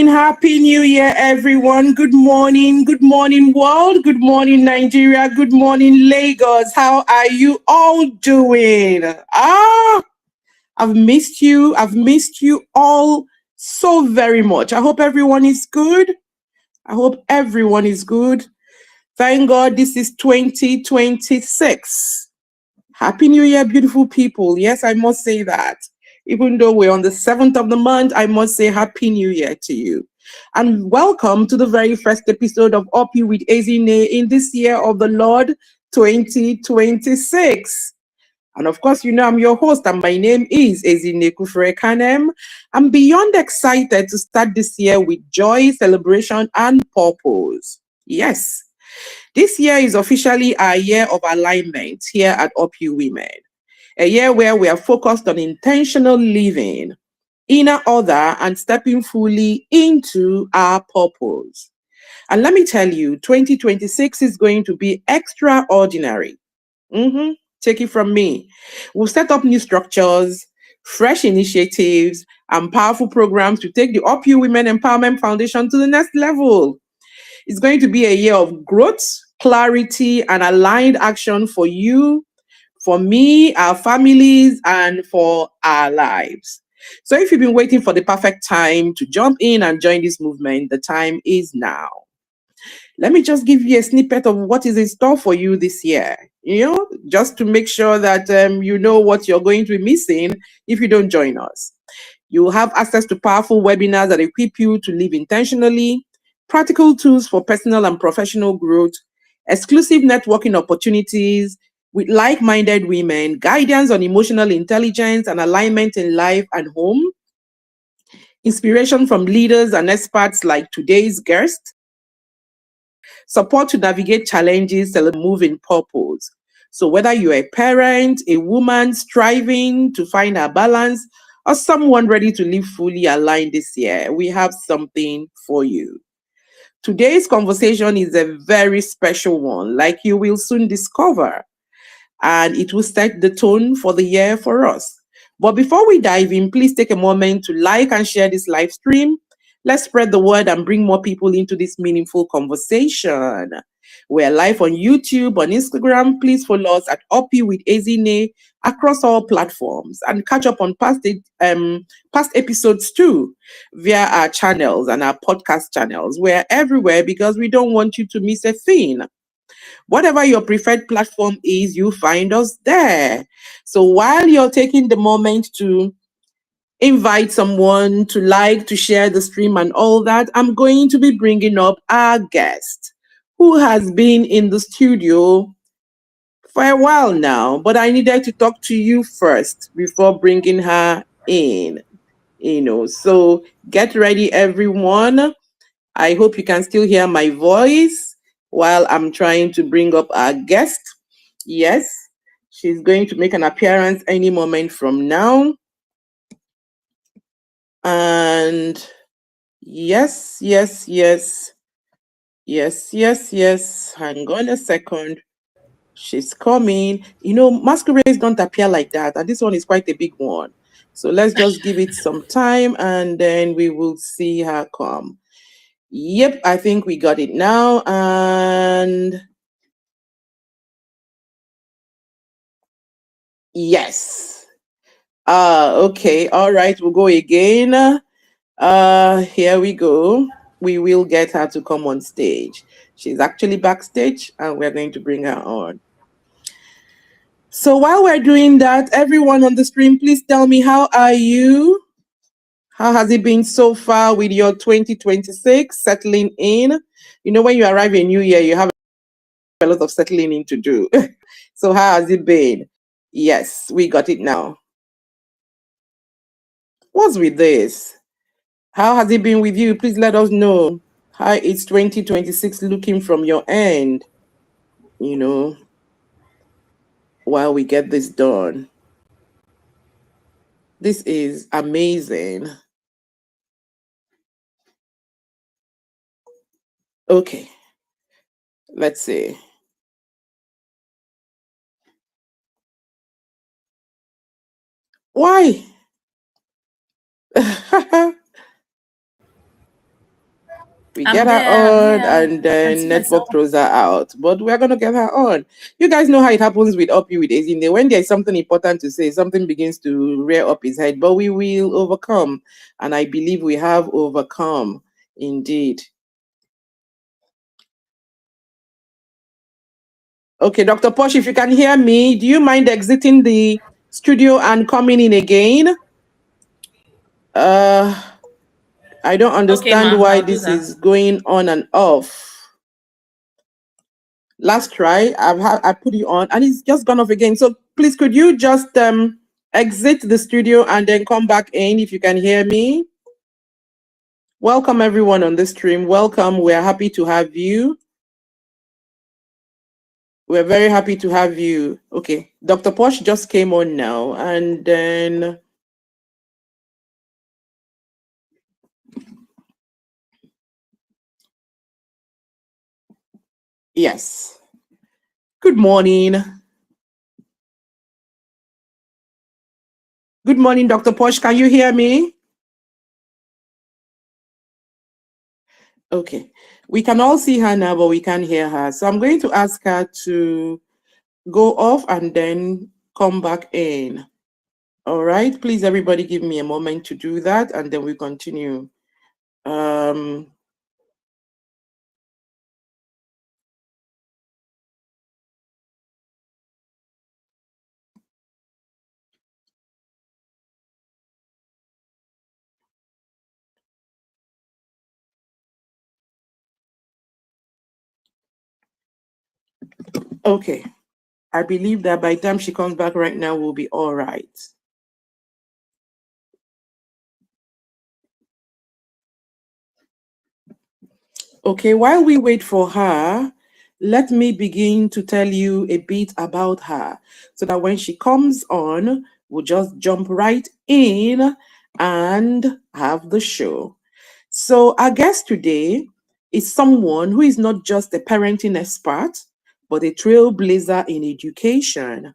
Happy New Year, everyone. Good morning, world. Good morning, Nigeria. Good morning, Lagos. How are you all doing? I've missed you. I've missed you all so very much. I hope everyone is good. I hope everyone is good. Thank God this is 2026. Happy New Year, beautiful people. Yes, I must say that. Even though we're on the 7th of the month, I must say Happy New Year to you. And welcome to the very first episode of Up You with Ezinne in this year of the Lord 2026. And of course, you know, I'm your host, and my name is Ezinne Kanem. I'm beyond excited to start this year with joy, celebration, and purpose. Yes, this year is officially our year of alignment here at Up You Women, a year where we are focused on intentional living, inner order, and stepping fully into our purpose. And let me tell you, 2026 is going to be extraordinary. Take it from me. We'll set up new structures, fresh initiatives, and powerful programs to take the Up You Women Empowerment Foundation to the next level. It's going to be a year of growth, clarity, and aligned action for you, for me, our families, and for our lives. So if you've been waiting for the perfect time to jump in and join this movement, the time is now. Let me just give you a snippet of what is in store for you this year, just to make sure that you know what you're going to be missing if you don't join us. You'll have access to powerful webinars that equip you to live intentionally, practical tools for personal and professional growth, exclusive networking opportunities with like-minded women, guidance on emotional intelligence and alignment in life and home, inspiration from leaders and experts like today's guest, support to navigate challenges and move in purpose. So whether you're a parent, a woman striving to find a balance, or someone ready to live fully aligned this year, we have something for you. Today's conversation is a very special one, like you will soon discover, and it will set the tone for the year for us. But before we dive in, please take a moment to like and share this live stream. Let's spread the word and bring more people into this meaningful conversation. We're live on YouTube, on Instagram. Please follow us at Up You with Ezinne across all platforms and catch up on past episodes too via our channels and our podcast channels. We're everywhere because we don't want you to miss a thing. Whatever your preferred platform is, you find us there. So while you're taking the moment to invite someone to like, to share the stream and all that, I'm going to be bringing up our guest who has been in the studio for a while now, but I needed to talk to you first before bringing her in, so get ready, everyone. I hope you can still hear my voice while I'm trying to bring up our guest. Yes, she's going to make an appearance any moment from now. And yes. Hang on a second. She's coming. Masquerades don't appear like that. And this one is quite a big one. So let's just give it some time and then we will see her come. Yep, I think we got it now. And yes. Okay. All right. We'll go again. Here we go. We will get her to come on stage. She's actually backstage and we're going to bring her on. So while we're doing that, everyone on the stream, please tell me, how are you? How has it been so far with your 2026 settling in? When you arrive in New Year, you have a lot of settling in to do. So how has it been? Yes, we got it now. What's with this? How has it been with you? Please let us know. How is 2026 looking from your end? While we get this done. This is amazing. Okay. Let's see. Why? We I'm get her there. I'm on here. and I can then see network myself. throws her out. But we're gonna get her on. You guys know how it happens with Uppy with Ezinne. When there's something important to say, something begins to rear up his head. But we will overcome. And I believe we have overcome indeed. Okay, Dr. Posh, if you can hear me, do you mind exiting the studio and coming in again? I don't Okay, understand ma. why I'll do this that. is going on and off. Last try, I put you on and it's just gone off again. So please, could you just exit the studio and then come back in if you can hear me? Welcome everyone on the stream. Welcome. We're happy to have you. We're very happy to have you. Okay, Dr. Posh just came on now, and then yes. Good morning. Good morning, Dr. Posh. Can you hear me? Okay. We can all see her now, but we can't hear her. So I'm going to ask her to go off and then come back in. All right. Please, everybody, give me a moment to do that, and then we continue. Okay. I believe that by the time she comes back right now, we'll be all right. Okay, while we wait for her, let me begin to tell you a bit about her so that when she comes on, we'll just jump right in and have the show. So, our guest today is someone who is not just a parenting expert, but a trailblazer in education,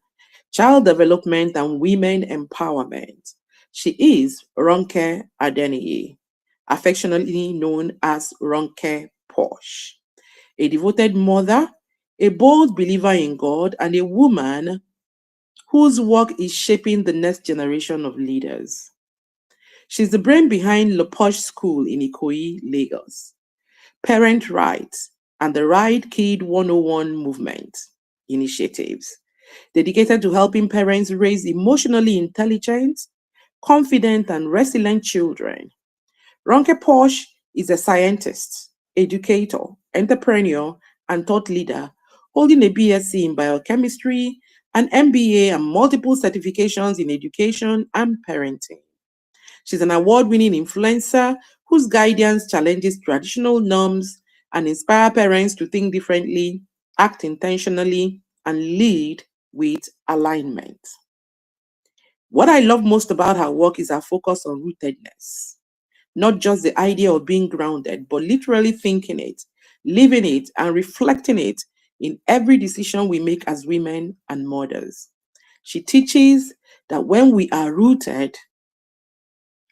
child development, and women empowerment. She is Ronke Adeniyi, affectionately known as RonkePosh, a devoted mother, a bold believer in God, and a woman whose work is shaping the next generation of leaders. She's the brain behind Le Posh School in Ikoyi, Lagos, Parent Rights, and the Right Kid 101 movement initiatives, dedicated to helping parents raise emotionally intelligent, confident, and resilient children. Ronke Posh is a scientist, educator, entrepreneur, and thought leader, holding a BSc in biochemistry, an MBA, and multiple certifications in education and parenting. She's an award-winning influencer whose guidance challenges traditional norms and inspire parents to think differently, act intentionally, and lead with alignment. What I love most about her work is her focus on rootedness, not just the idea of being grounded, but literally thinking it, living it, and reflecting it in every decision we make as women and mothers. She teaches that when we are rooted,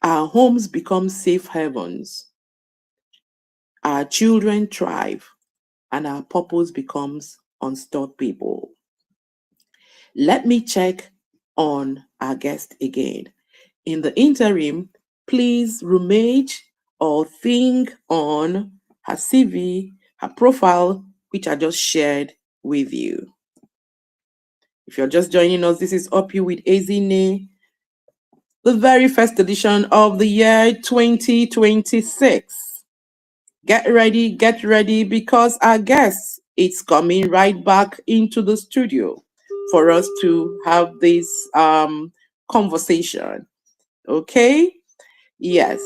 our homes become safe havens, our children thrive, and our purpose becomes unstoppable. Let me check on our guest again. In the interim, please rummage or think on her CV, her profile, which I just shared with you. If you're just joining us, this is Up You with Ezinne, the very first edition of the year 2026. Get ready, because our guest is coming right back into the studio for us to have this conversation. Okay? Yes.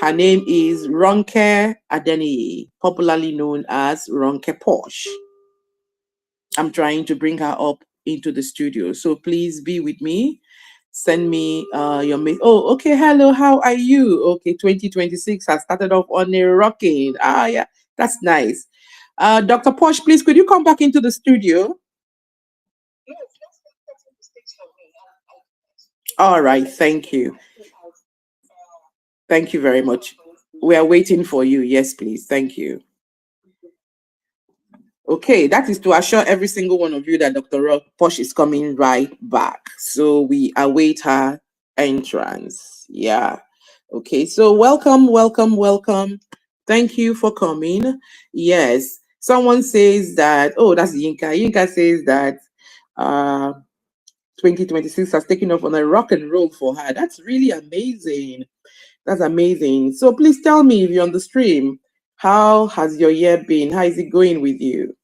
Her name is Ronke Adeniyi, popularly known as RonkePosh. I'm trying to bring her up into the studio, so please be with me. Send me your mail. Oh, okay. Hello, how are you? Okay, 2026 has started off on a rocking. Ah, yeah, that's nice. Dr. Posh, please, could you come back into the studio? All right, thank you. Thank you very much. We are waiting for you. Yes, please. Thank you. Okay, that is to assure every single one of you that Dr. Posh is coming right back. So we await her entrance. Yeah. Okay, so welcome, welcome, welcome. Thank you for coming. Yes. Someone says that, oh, that's Yinka. Yinka says that 2026 has taken off on a rock and roll for her. That's really amazing. That's amazing. So please tell me if you're on the stream, how has your year been? How is it going with you?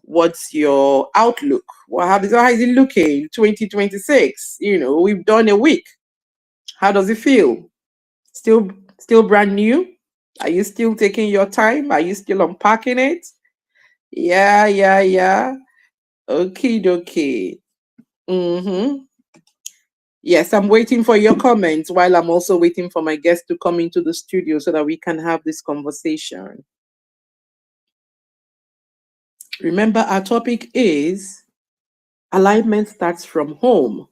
What's your outlook? How is it looking? 2026. We've done a week. How does it feel? Still brand new? Are you still taking your time? Are you still unpacking it? Yeah, yeah, yeah. Okay, dokie. Mm-hmm. Yes, I'm waiting for your comments while I'm also waiting for my guest to come into the studio so that we can have this conversation. Remember, our topic is alignment starts from home.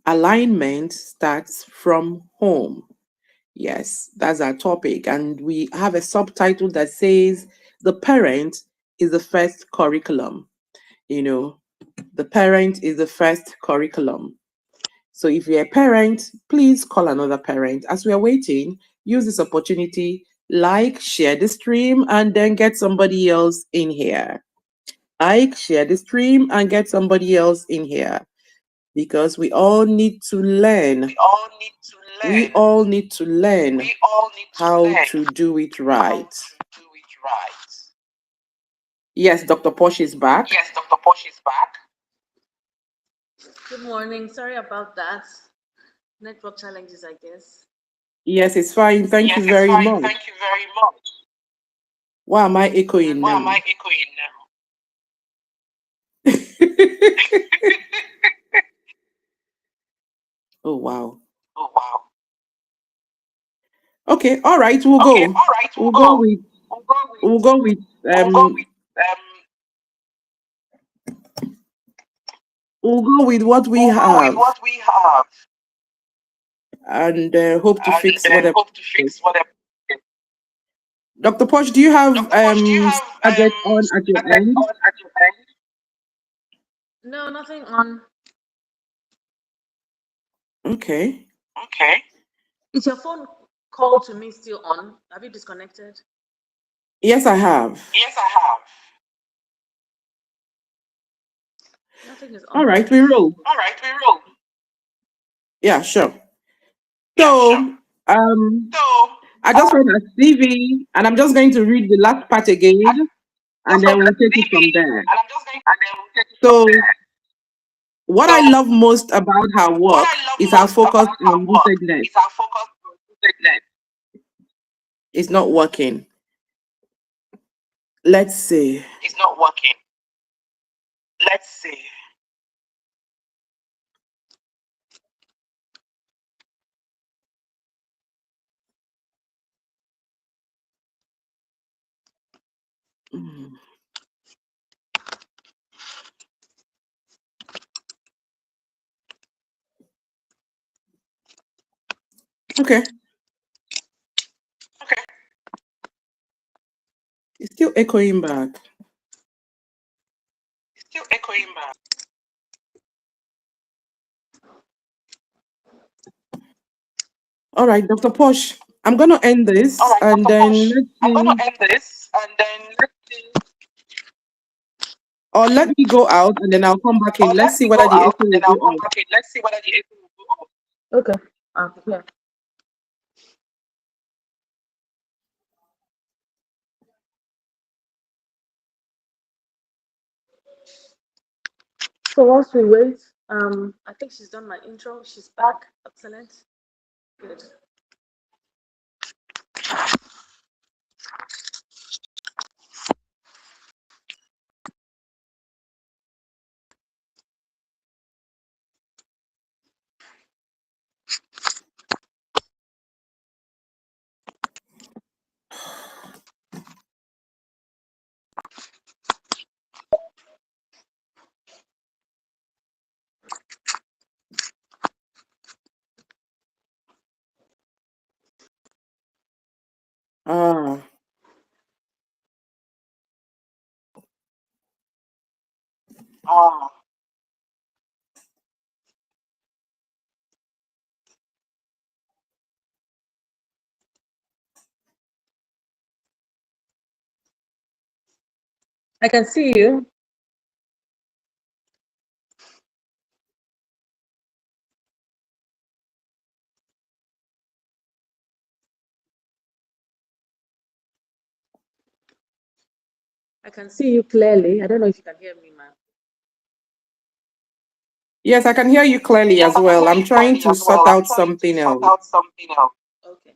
Alignment starts from home. Yes, that's our topic. And we have a subtitle that says the parent is the first curriculum. The parent is the first curriculum. So if you're a parent, please call another parent. As we are waiting, use this opportunity, like, share the stream, and then get somebody else in here. Like, share the stream, and get somebody else in here. Because we all need to learn. We all need to learn how to do it right. Yes, Dr. Posh is back. Good morning. Sorry about that. Network challenges, I guess. Yes, it's fine. Thank you very much. Why am I echoing now? Oh, wow. Okay, all right, we'll go. We'll go with we'll go with what we have and hope to fix whatever. Dr. Posh, do you have target on at your end? No, nothing on. Okay. Is your phone call to me still on? Have you disconnected? Yes, I have. Nothing is on. All right, we roll. Yeah, sure. So, I just read a CV, and I'm just going to read the last part again, and then we'll take it from there. So, what I love most about her work is her focus on rootedness. It's not working. Let's see. Mm. Okay. It's still echoing back. All right, Dr. Posh, I'm going to end this and then or let me go out and then I'll come back in. Let's see whether the echo will go off. Okay. Yeah. So whilst we wait, I think she's done my intro. She's back. Excellent. Good. I can see you. I can see you clearly. I don't know if you can hear me, ma'am. Yes, I can hear you clearly as well. I'm trying to sort out something else. Okay.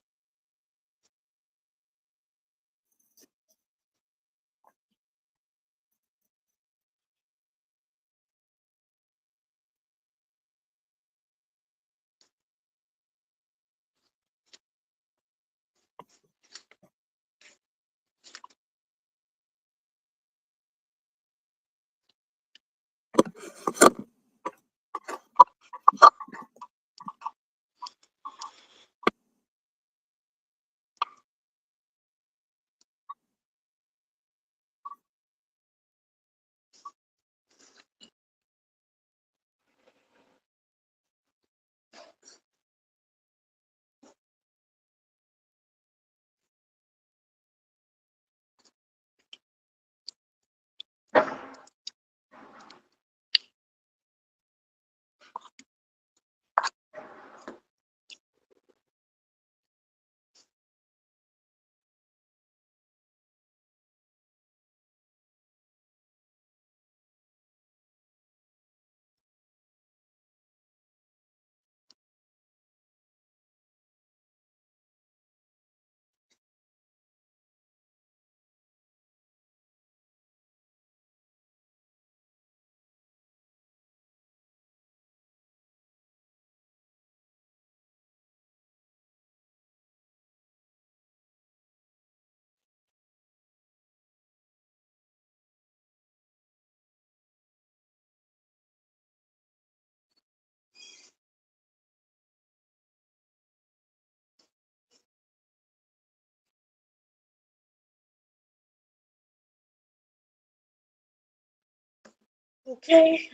Okay.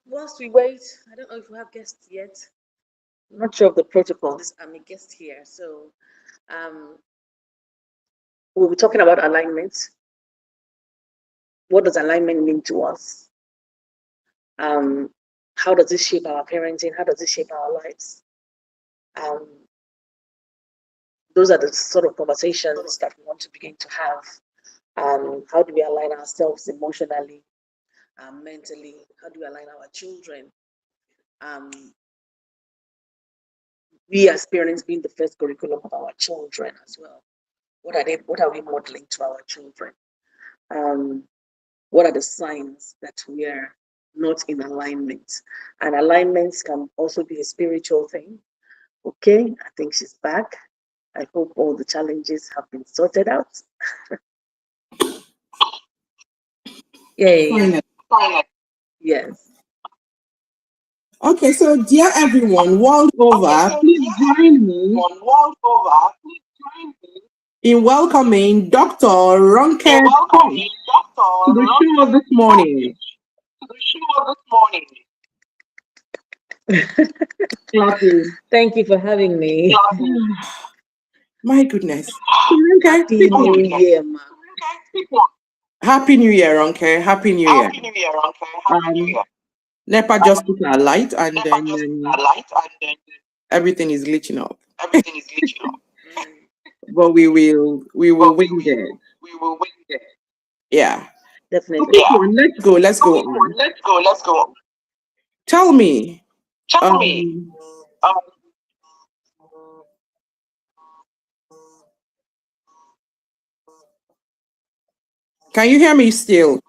Whilst we wait, I don't know if we have guests yet. I'm not sure of the protocols. I'm a guest here, so um, we'll be talking about alignment. What does alignment mean to us? How does it shape our parenting? How does it shape our lives? Um, those are the sort of conversations that we want to begin to have. How do we align ourselves emotionally, mentally? How do we align our children? We as parents being the first curriculum of our children as well. What are we modeling to our children? What are the signs that we are not in alignment? And alignments can also be a spiritual thing. Okay, I think she's back. I hope all the challenges have been sorted out. Yay. Yes. Okay, so dear everyone, world over, please join me in welcoming Dr. Ronke Posh to the show this morning. Clapping. Thank you for having me. My goodness. Happy New Year, ma. Happy New Year, Ronke. Happy New Year. NEPA just put a light and then everything is glitching up. But we will win there. Yeah. Definitely. Okay, let's go on. Tell me. Um, can you hear me still?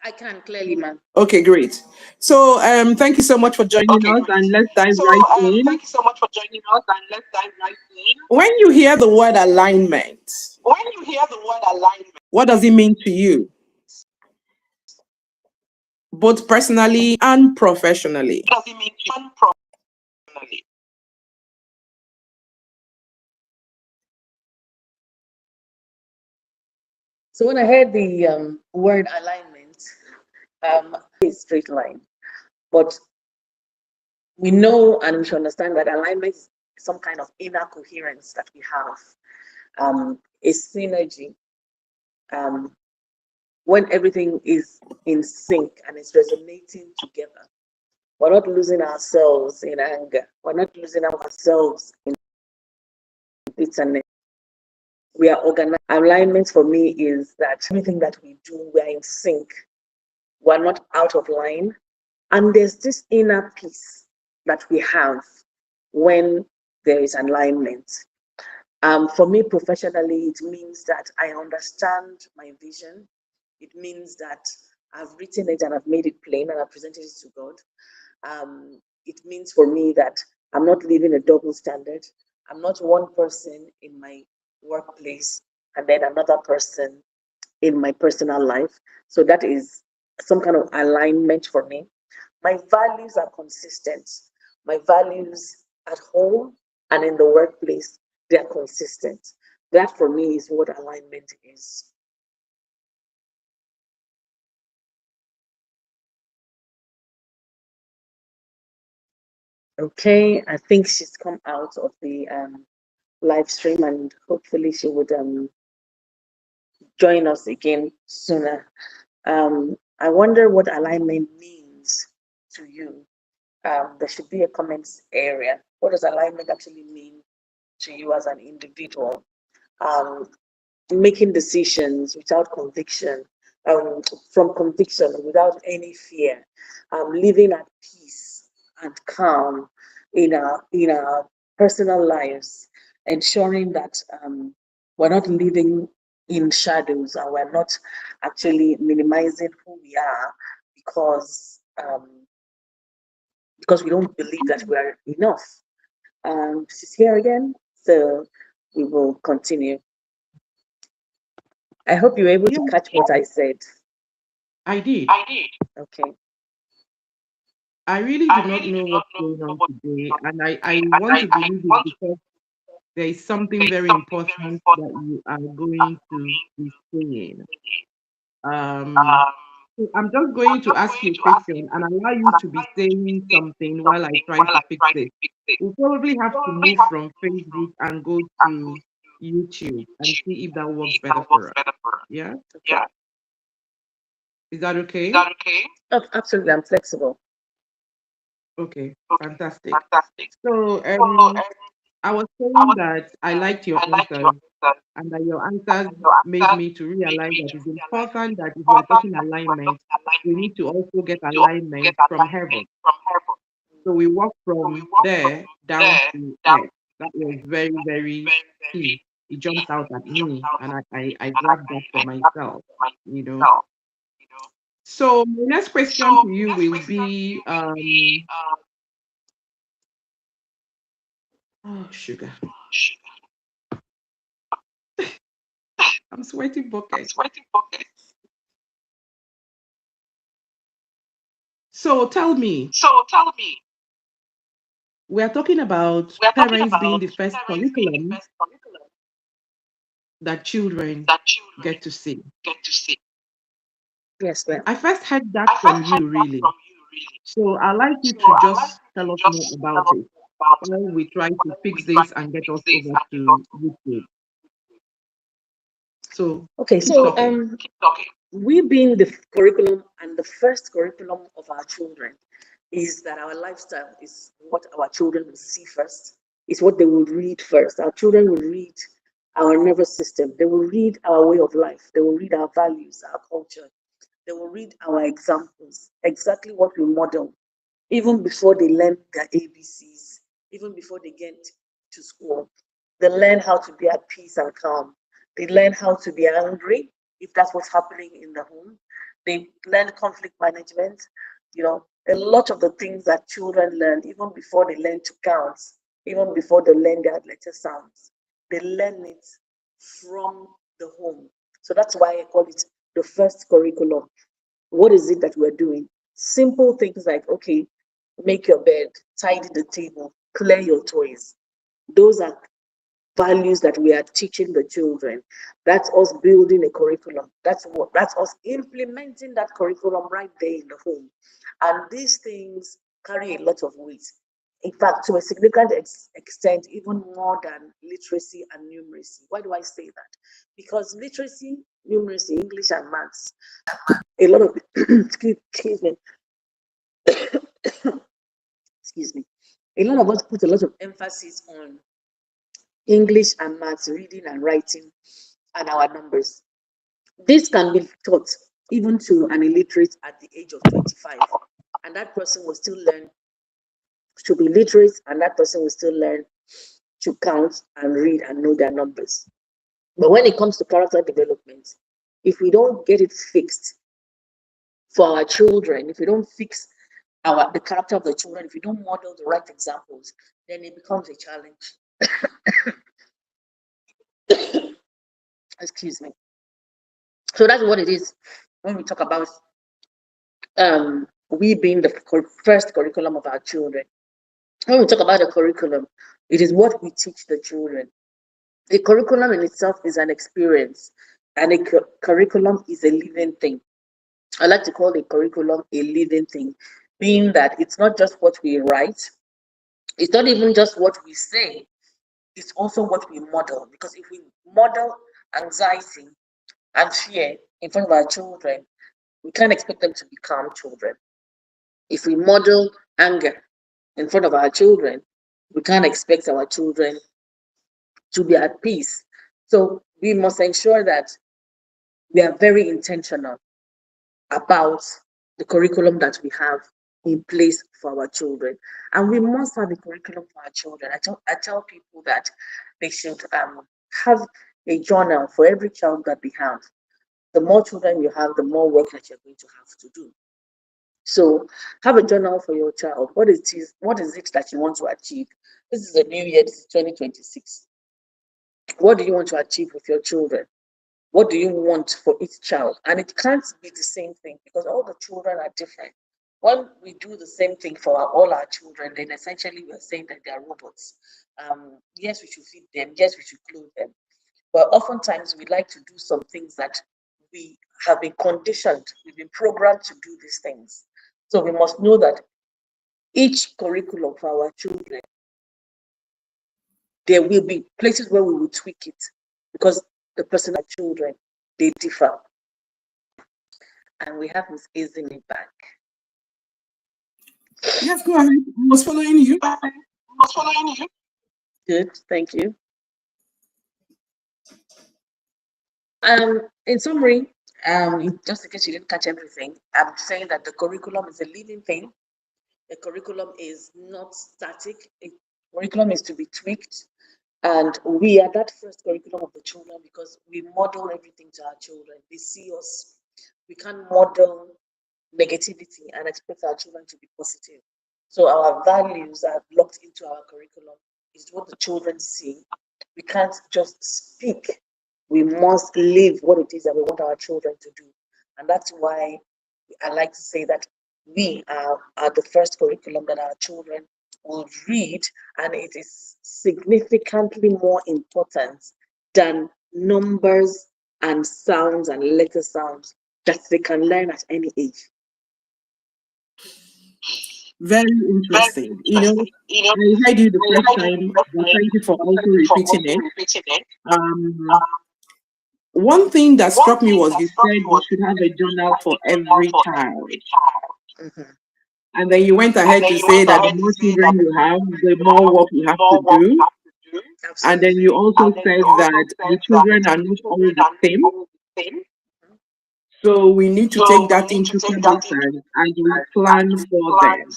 I can clearly, ma'am. Okay, great. So thank you so much for joining us and let's dive right in. When you hear the word alignment, what does it mean to you? Both personally and professionally. So when I heard the word alignment, it's straight line, but we know and we should understand that alignment is some kind of inner coherence that we have, a synergy, um, when everything is in sync and is resonating together. We're not losing ourselves in anger. We're not losing ourselves in bitterness. We are organized. Alignment for me is that everything that we do, we are in sync. We're not out of line. And there's this inner peace that we have when there is alignment. For me, professionally, it means that I understand my vision. It means that I've written it and I've made it plain and I've presented it to God. It means for me that I'm not living a double standard. I'm not one person in my workplace and then another person in my personal life. So that is some kind of alignment for me. My values are consistent. My values at home and in the workplace, they are consistent. That for me is what alignment is. Okay, I think she's come out of the live stream and hopefully she would join us again sooner. I wonder what alignment means to you. There should be a comments area. What does alignment actually mean to you as an individual? Um, Making decisions without conviction, from conviction, without any fear, living at peace and calm in our personal lives, ensuring that we're not living in shadows and we're not actually minimizing who we are because because we don't believe that we are enough. She's here again, so we will continue. I hope you were able Yeah, to catch what I said. I did. Okay. I really do not know what's going on today, and I want to believe it because there is something very important that you are going to be saying. Um, so I'm just going to ask you a question and allow you to be saying something while I try to fix this. We'll probably have to move from Facebook and go to YouTube and see if that works better for us. Yeah, Okay. is that okay? Oh, absolutely, I'm flexible. Okay, fantastic. So, I was saying that I liked your answers and that your answers made me to realize that it's important that if we are talking alignment, we need to also get alignment from heaven. So we walk from there down to earth. That was very, very key. It jumped out at me and I grabbed that for myself, you know. So my next question to you will be oh sugar. I'm sweating bucket. So tell me, we are talking about parents being the first curriculum that children get to see. Yes, ma'am. I first heard that from you, really. So I'd like you to just tell us more about it while we try to fix this and get us over to YouTube. So Okay, keep so talking. we being the curriculum and the first curriculum of our children is that our lifestyle is what our children will see first, is what they will read first. Our children will read our nervous system, they will read our way of life, they will read our values, our culture, they will read our examples, exactly what we model, even before they learn their ABCs, even before they get to school. They learn how to be at peace and calm. They learn how to be angry if that's what's happening in the home. They learn conflict management, a lot of the things that children learn, even before they learn to count, even before they learn their letter sounds, they learn it from the home. So that's why I call it the first curriculum. What is it that we're doing? Simple things like, okay, make your bed, tidy the table, clear your toys. Those are values that we are teaching the children. That's us building a curriculum. That's us implementing that curriculum right there in the home. And these things carry a lot of weight. In fact, to a significant extent, even more than literacy and numeracy. Why do I say that? Because literacy, numeracy, English and maths, a lot of excuse me, excuse me, a lot of us put a lot of emphasis on English and maths, reading and writing, and our numbers. This can be taught even to an illiterate at the age of 25, and that person will still learn to be literate, and that person will still learn to count and read and know their numbers. But when it comes to character development, if we don't get it fixed for our children, if we don't fix the character of the children, if we don't model the right examples, then it becomes a challenge. Excuse me. So that's what it is when we talk about we being the first curriculum of our children. When we talk about a curriculum, it is what we teach the children. A curriculum in itself is an experience, and a curriculum is a living thing. I like to call a curriculum a living thing, being that it's not just what we write, it's not even just what we say, it's also what we model. Because if we model anxiety and fear in front of our children, we can't expect them to be calm children. If we model anger in front of our children, we can't expect our children to be at peace. So we must ensure that we are very intentional about the curriculum that we have in place for our children. And we must have a curriculum for our children. I tell people that they should have a journal for every child that they have. The more children you have, the more work that you're going to have to do. So have a journal for your child. What is it that you want to achieve? This is a new year, this is 2026. What do you want to achieve with your children? What do you want for each child? And it can't be the same thing because all the children are different. When we do the same thing for all our children, then essentially we're saying that they are robots. Yes, we should feed them. Yes, we should clothe them. But oftentimes we like to do some things that we have been conditioned, we've been programmed to do these things. So we must know that each curriculum for our children, there will be places where we will tweak it because the person of children, they differ. And we have Miss Ezinne back. Yes, go ahead. I was following you. Good, thank you. In summary, just in case you didn't catch everything, I'm saying that the curriculum is a living thing. The curriculum is not static. A curriculum is to be tweaked. And we are that first curriculum of the children because we model everything to our children. They see us. We can't model negativity and expect our children to be positive. So our values are locked into our curriculum. It's what the children see. We can't just speak. We must live what it is that we want our children to do. And that's why I like to say that we are the first curriculum that our children will read, and it is significantly more important than numbers and sounds and letter sounds that they can learn at any age. Very interesting. I heard you the first time, but thank you for also repeating it. One thing that struck me was you said you should have a journal for every child. Mm-hmm. And then you went ahead to say that the more children you have, the more work you have to do. And then you also said that the children are not all the same. So we need to take that into cognizance and we plan for them.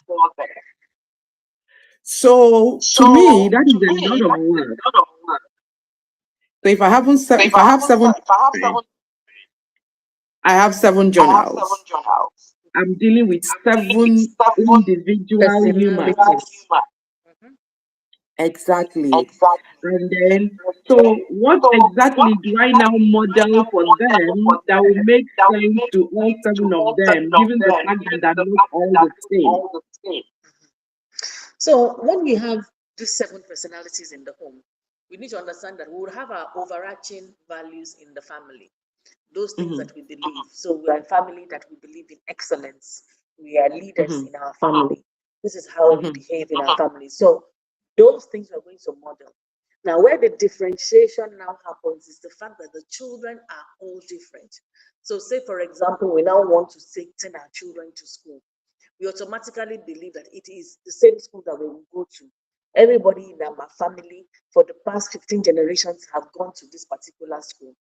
So to me, that is a lot of work. So if I have seven, I have 7 journals. I'm dealing with 7 individual humans. Exactly. And then, so what exactly do I now model for them that will make sense to all 7 of them, given the fact that they're not all the same? So when we have these 7 personalities in the home, we need to understand that we will have our overarching values in the family, those things that we believe. So we are a family that we believe in excellence. We are leaders in our family. This is how we behave in our family. So those things we are going to model. Now, where the differentiation now happens is the fact that the children are all different. So, say for example, we now want to send our children to school. We automatically believe that it is the same school that we will go to. Everybody in our family for the past 15 generations have gone to this particular school.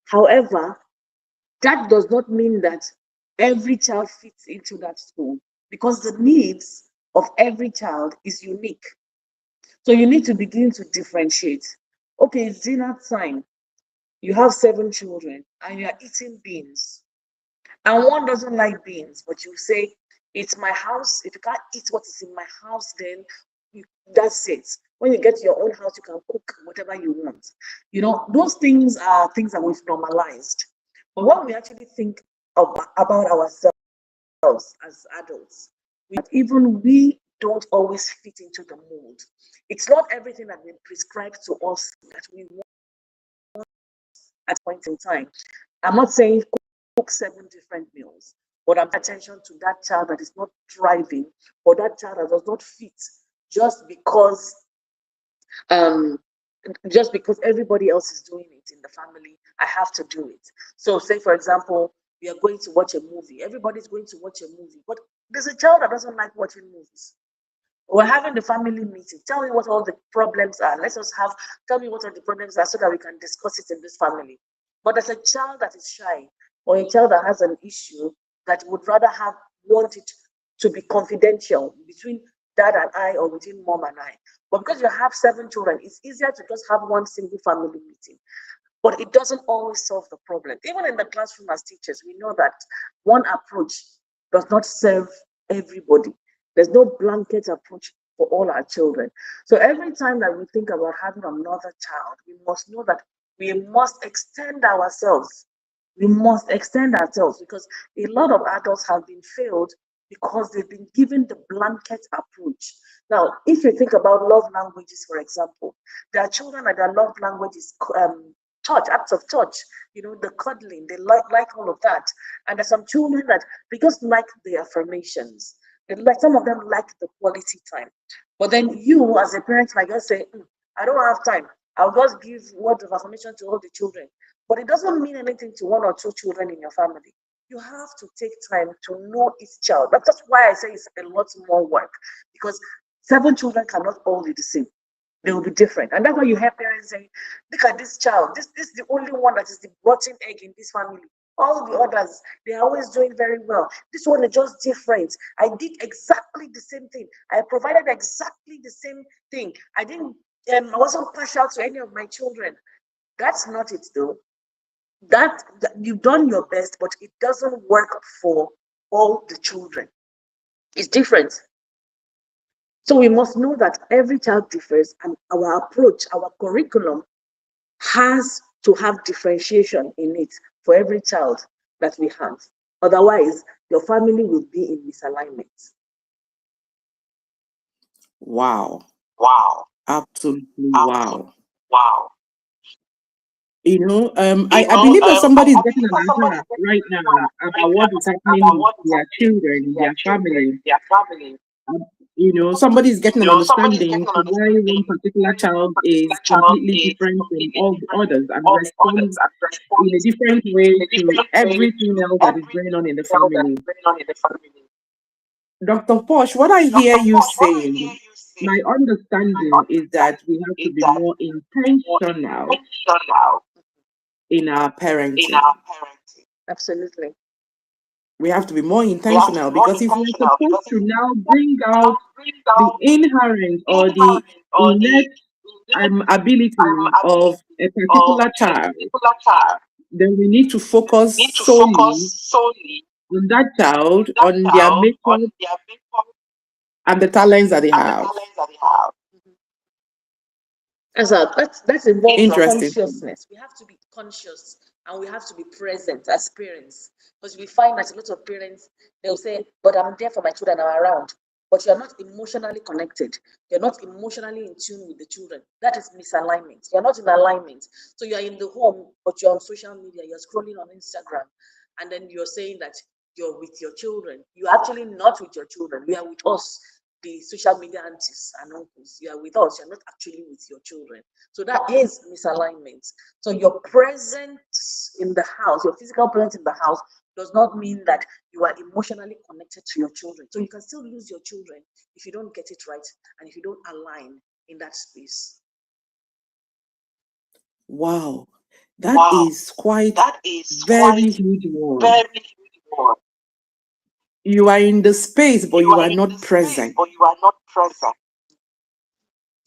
However, that does not mean that every child fits into that school, because the needs of every child is unique. So you need to begin to differentiate. Okay, it's dinner time. You have 7 children and you are eating beans. And one doesn't like beans, but you say, it's my house. If you can't eat what is in my house, then that's it. When you get to your own house, you can cook whatever you want. You know, those things are things that we've normalized. But when we actually think about ourselves as adults, even we don't always fit into the mold. It's not everything that been prescribed to us that we want at a point in time. I'm not saying cook 7 different meals, but I'm paying attention to that child that is not thriving, or that child that does not fit just because um just because everybody else is doing it in the family, I have to do it. So say for example, we are going to watch a movie. Everybody's going to watch a movie, but there's a child that doesn't like watching movies. We're having the family meeting. Tell me what all the problems are. Tell me what all the problems are so that we can discuss it in this family. But as a child that is shy, or a child that has an issue that would rather want it to be confidential between dad and I, or between mom and I. But because you have 7 children, it's easier to just have one single family meeting. But it doesn't always solve the problem. Even in the classroom as teachers, we know that one approach does not serve everybody. There's no blanket approach for all our children. So every time that we think about having another child, we must know that we must extend ourselves. We must extend ourselves, because a lot of adults have been failed because they've been given the blanket approach. Now, if you think about love languages, for example, there are children that their love language is touch, acts of touch, the cuddling, they like all of that. And there's some children that they just like the affirmations. Some of them like the quality time. But then you, as a parent, might just say, I don't have time. I'll just give word of affirmation to all the children. But it doesn't mean anything to 1 or 2 children in your family. You have to take time to know each child. That's why I say it's a lot more work, because 7 children cannot all be the same. They will be different. And that's why you have parents saying, look at this child. This is the only one that is the rotten egg in this family. All the others, they're always doing very well. This one is just different. I did exactly the same thing. I provided exactly the same thing. I wasn't partial to any of my children. That's not it though. That you've done your best, but it doesn't work for all the children. It's different. So we must know that every child differs, and our approach, our curriculum has to have differentiation in it for every child that we have. Otherwise, your family will be in misalignment. Wow. Wow. Absolutely wow. Wow. I believe that somebody is getting an answer right now about what is happening with their children, their family. Somebody is getting an understanding to why one particular child is completely different from all the others and responds in a different way to everything else that is going on in the family. Dr. Posh, what I hear you saying, my understanding is that we have to be more intentional in our parenting. Absolutely. We have to be more intentional, because if we're supposed to now bring out the inherent or the innate ability of a particular child, then we need to focus solely on that child, on their makeup and the talents that they have. That involves Interesting. consciousness. We have to be conscious and we have to be present as parents, because we find that a lot of parents, they'll say, but I'm there for my children, I'm around. but you're not emotionally connected. You're not emotionally in tune with the children. That is misalignment. You're not in alignment. So you're in the home, but you're on social media, you're scrolling on Instagram, and then you're saying that you're with your children. You're actually not with your children. You are with us, the social media aunties and uncles. You are with us. You're not actually with your children. So that is misalignment. So your presence in the house, your physical presence in the house, does not mean that you are emotionally connected to your children. So you can still lose your children if you don't get it right and if you don't align in that space. Wow, that is quite very huge one. You are in the space, but you are not present.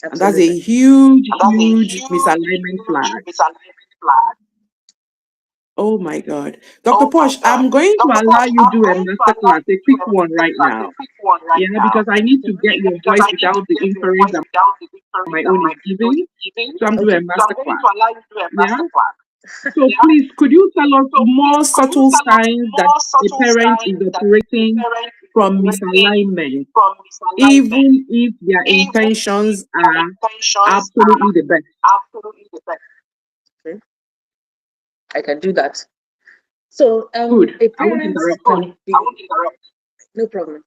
And that's a Absolutely. huge misalignment flag. Oh my God. Dr. Posh, I'm going to allow you do a masterclass, a quick one right now. Yeah, because I need to get your voice without the inference that my own is giving. So I'm doing a Okay. masterclass. Yeah. So please, could you tell us more subtle signs that a parent is operating from misalignment, even if their intentions are absolutely the best? Okay. I can do that. So Good. a I won't parent interrupt you. can be no problem.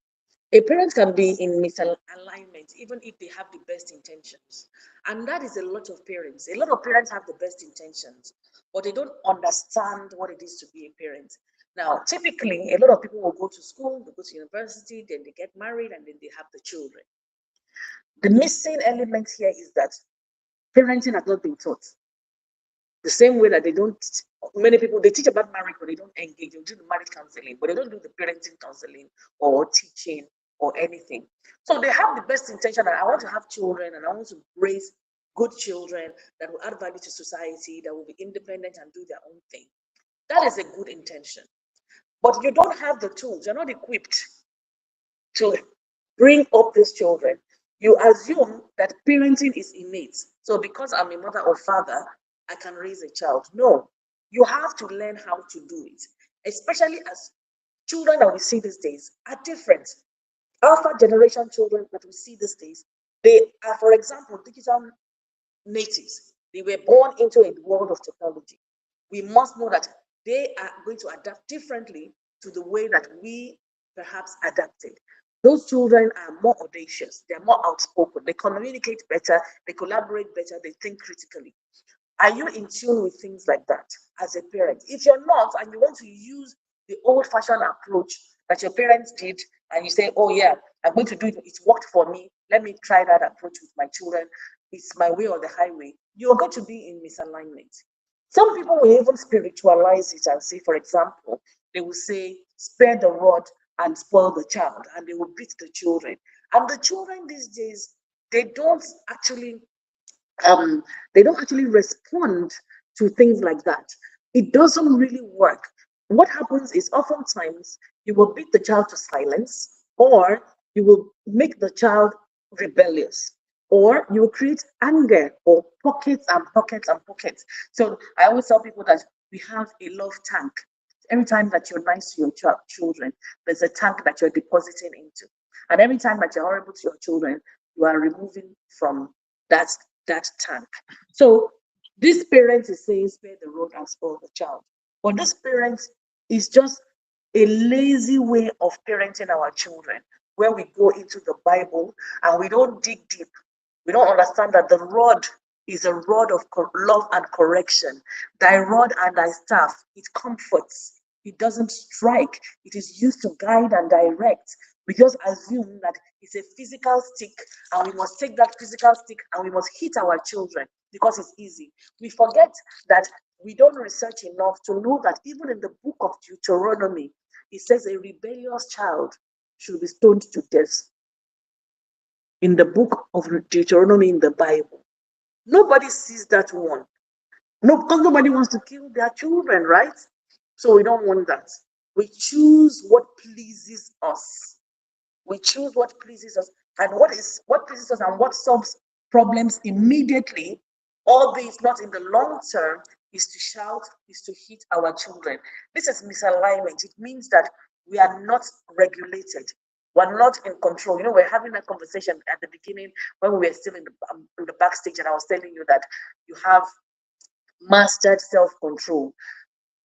A parent can be in misalignment even if they have the best intentions. And that is a lot of parents. A lot of parents have the best intentions, but they don't understand what it is to be a parent. Now, typically, a lot of people will go to school, they go to university, then they get married, and then they have the children. The missing element here is that parenting has not been taught. The same way that they don't, many people, they teach about marriage, but they don't engage. They do the marriage counseling, but they don't do the parenting counseling or teaching or anything. So they have the best intention that I want to have children and I want to raise good children that will add value to society, that will be independent and do their own thing. That is a good intention. But you don't have the tools, you're not equipped to bring up these children. You assume that parenting is innate. So because I'm a mother or father, I can raise a child. No, you have to learn how to do it, especially as children that we see these days are different. Alpha generation children that we see these days, they are, for example, digital natives. They were born into a world of technology. We must know that they are going to adapt differently to the way that we perhaps adapted. Those children are more audacious, they're more outspoken, they communicate better, they collaborate better, they think critically. Are you in tune with things like that as a parent? If you're not, and you want to use the old fashioned approach that your parents did, and you say, oh, yeah, I'm going to do it, it worked for me, let me try that approach with my children, it's my way or the highway, you're going to be in misalignment. Some people will even spiritualize it and say, for example, they will say, spare the rod and spoil the child, and they will beat the children. And the children these days, they don't actually um, they don't actually respond to things like that. It doesn't really work. What happens is oftentimes you will beat the child to silence, or you will make the child rebellious, or you will create anger or pockets and pockets and pockets. So I always tell people that we have a love tank. Every time that you're nice to your children, there's a tank that you're depositing into. And every time that you're horrible to your children, you are removing from that that tank. So this parent is saying spare the rod and spoil the child. But this parent is just a lazy way of parenting our children, where we go into the Bible and we don't dig deep. We don't understand that the rod is a rod of love and correction. Thy rod and thy staff, it comforts. It doesn't strike. It is used to guide and direct. We just assume that it's a physical stick and we must take that physical stick and we must hit our children because it's easy. We forget that we don't research enough to know that even in the book of Deuteronomy, it says a rebellious child should be stoned to death. In the book of Deuteronomy in the Bible, nobody sees that one. No, because nobody wants to kill their children, right? So we don't want that. We choose what pleases us. We choose what pleases us, and what pleases us and what solves problems immediately, albeit not in the long term, is to shout, is to hit our children. This is misalignment. It means that we are not regulated. We're not in control. You know, we're having that conversation at the beginning when we were still in the backstage, and I was telling you that you have mastered self-control.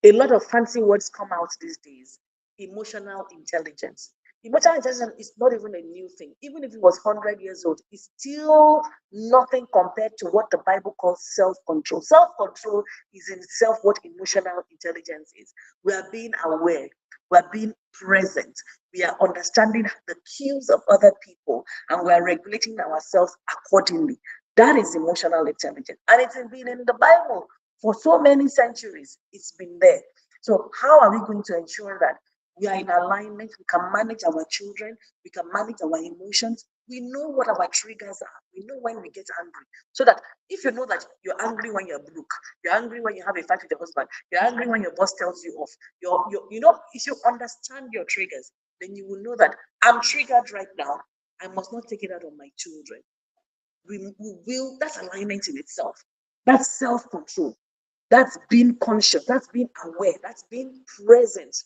A lot of fancy words come out these days. Emotional intelligence. Emotional intelligence is not even a new thing. Even if it was 100 years old, it's still nothing compared to what the Bible calls self-control. Self-control is in itself what emotional intelligence is. We are being aware, we are being present, we are understanding the cues of other people, and we are regulating ourselves accordingly. That is emotional intelligence. And it's been in the Bible for so many centuries. It's been there. So how are we going to ensure that we are in alignment? We can manage our children, we can manage our emotions, we know what our triggers are, we know when we get angry. So that if you know that you're angry when you're broke, you're angry when you have a fight with your husband, you're angry when your boss tells you off, you know, if you understand your triggers, then you will know that I'm triggered right now, I must not take it out on my children. We will, that's alignment in itself. That's self-control. That's being conscious. That's being aware. That's being present.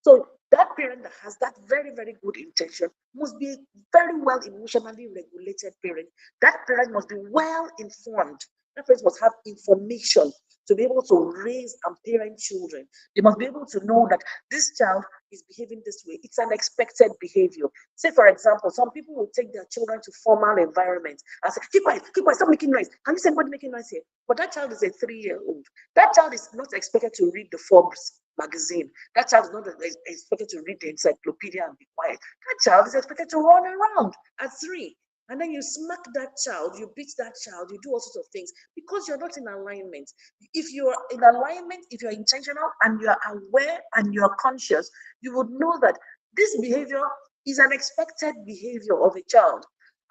So that parent that has that very, very good intention must be a very well emotionally regulated parent. That parent must be well informed. That parent must have information to be able to raise and parent children. They must be able to know that this child is behaving this way. It's an expected behavior. Say, for example, some people will take their children to formal environments and say, keep quiet, stop making noise. Can you say anybody making noise here? But that child is a 3-year-old. That child is not expected to read the Forbes magazine. That child is not expected to read the encyclopedia and be quiet. That child is expected to run around at 3. And then you smack that child, you beat that child, you do all sorts of things because you're not in alignment. If you're in alignment, if you're intentional and you're aware and you're conscious, you would know that this behavior is an expected behavior of a child.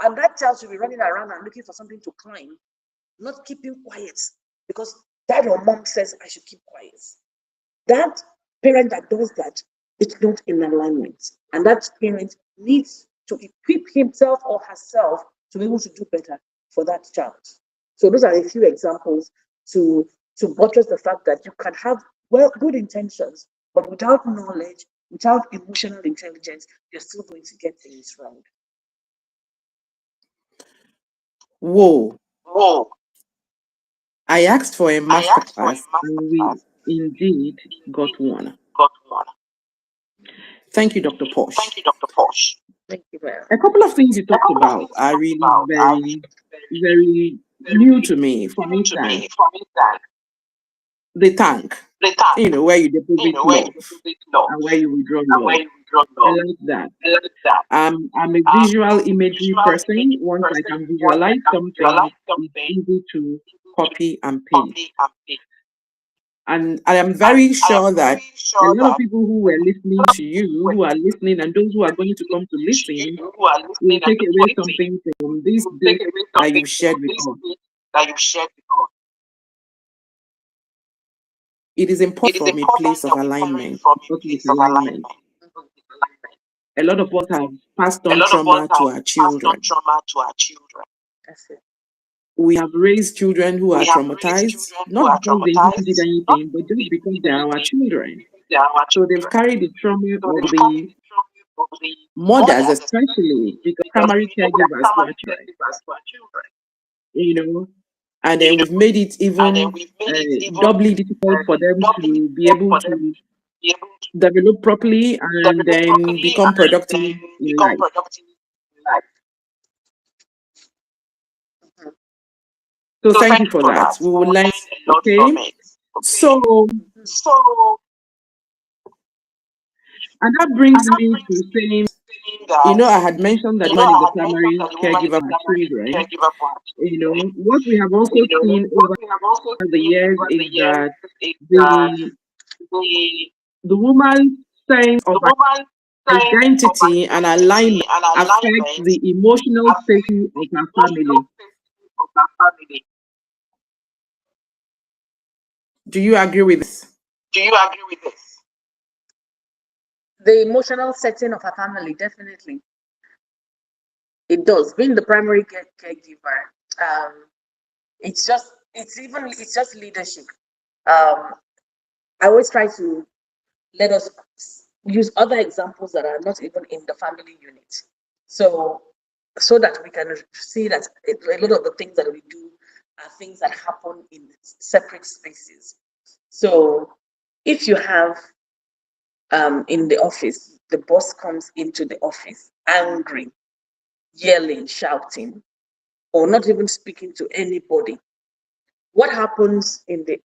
And that child should be running around and looking for something to climb, not keeping quiet because dad or mom says I should keep quiet. That parent that does that, it's not in alignment. And that parent needs to equip himself or herself to be able to do better for that child. So those are a few examples to buttress the fact that you can have good intentions, but without knowledge, without emotional intelligence, you're still going to get things wrong. Whoa. Whoa. I asked for a I asked for a masterclass and we masterclass. indeed got one. Got one. Thank you, Dr. Posh. Thank you, Dr. Posh. Thank you, ma'am. A couple of things you A talked couple of about things you are talked really about are very, very new very to me. For new to instance, me. For instance, the tank, the tank, where you deposit where you love deposit love and where you withdraw and where love. you withdraw I love. like that. I like that. I'm a I'm visual a imagery visual person. imagery Once I person. can Once I visualize can something, visualize it's something, easy to to copy and paste. copy and paste. And I am And very I am sure that very a sure lot of that people who were listening to you, who are listening, and those who are going to come to listen, who are will listening and take away listening something from this will take bit away that something you've shared from with this us. bit that you've shared with us. It is It important is from a important place of that we parent alignment, from a because place of misalignment. alignment. A lot of us have passed A on lot of us trauma to have our passed on children. trauma to our children. That's it. We have raised children who are We have raised traumatized, children who not are because they even did traumatized, not anything, but because just they because did they are our anything, children. because they are our So they've children. carried the trauma So of they've carried the the trauma of the mothers, mothers, especially because because primary we know that caregivers to our primary children, caregivers to our children. And then You know, we've made it and then even we've made it even doubly difficult for them doubly to be difficult able for them to to be able to develop properly and develop then properly become and productive then in become life. productive in life. Mhm. So So thank thank you you for for that. that. We We will will learn. learn a lot Okay. from it. Okay. So, So, and that brings and that me to brings me saying, to saying that, I had mentioned that the woman I is the had mentioned primary that the woman is caregiver the for our primary children. caregiver for our children. What we have also seen What over we have also the seen years over is the years that is that the the the woman's sense of woman's sense of identity and alignment identity and affects alignment the emotional affects safety the of her emotional family. safety of our family. Do you agree with this? Do you agree with this? The emotional setting of a family, definitely. It does. Being the primary caregiver, it's just leadership. I always try to let us use other examples that are not even in the family unit. So that we can see that a lot of the things that we do are things that happen in separate spaces. So if you have in the office, the boss comes into the office angry, yelling, shouting, or not even speaking to anybody, what happens in the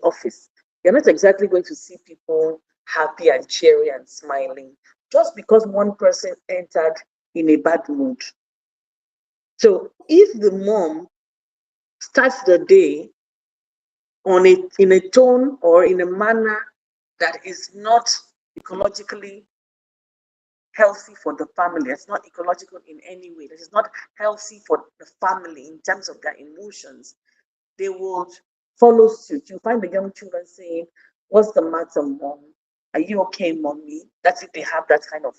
office? You're not exactly going to see people happy and cheery and smiling just because one person entered in a bad mood. So if the mom starts the day on a in a tone or in a manner that is not ecologically healthy for the family, it's not ecological in any way, that is not healthy for the family in terms of their emotions, they would follow suit. You find the young children saying, "What's the matter, mom? Are you okay, mommy?" That's if they have that kind of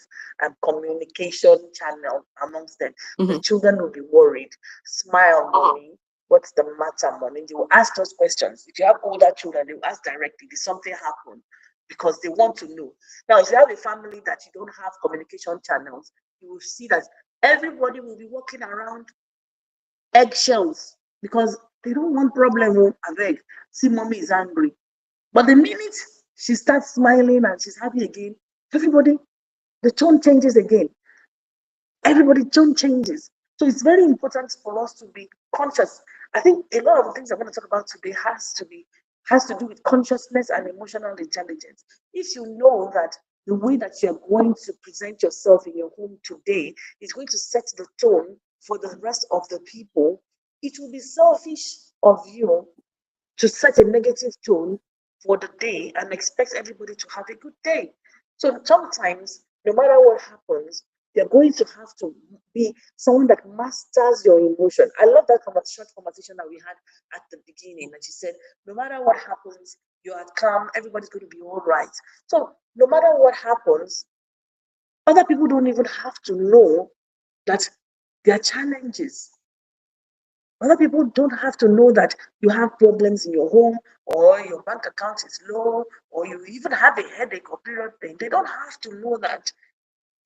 communication channel amongst them. The children will be worried. "Smile, mommy. What's the matter, mommy?" They will ask those questions. If you have older children, they will ask directly, "Did something happen?" Because they want to know. Now, if you have a family that you don't have communication channels, you will see that everybody will be walking around eggshells because they don't want problem. Oh, abeg, see mommy is angry. But the minute she starts smiling and she's happy again, everybody, the tone changes again. Everybody tone changes. So it's very important for us to be conscious. I think a lot of the things I'm going to talk about today has to do with consciousness and emotional intelligence. If you know that the way that you're going to present yourself in your home today is going to set the tone for the rest of the people, it will be selfish of you to set a negative tone for the day and expect everybody to have a good day. So sometimes, no matter what happens, you're going to have to be someone that masters your emotion. I love that short conversation that we had at the beginning. And she said, no matter what happens, you are calm, everybody's going to be all right. So no matter what happens, other people don't even have to know that there are challenges. Other people don't have to know that you have problems in your home or your bank account is low or you even have a headache or period pain. They don't have to know that.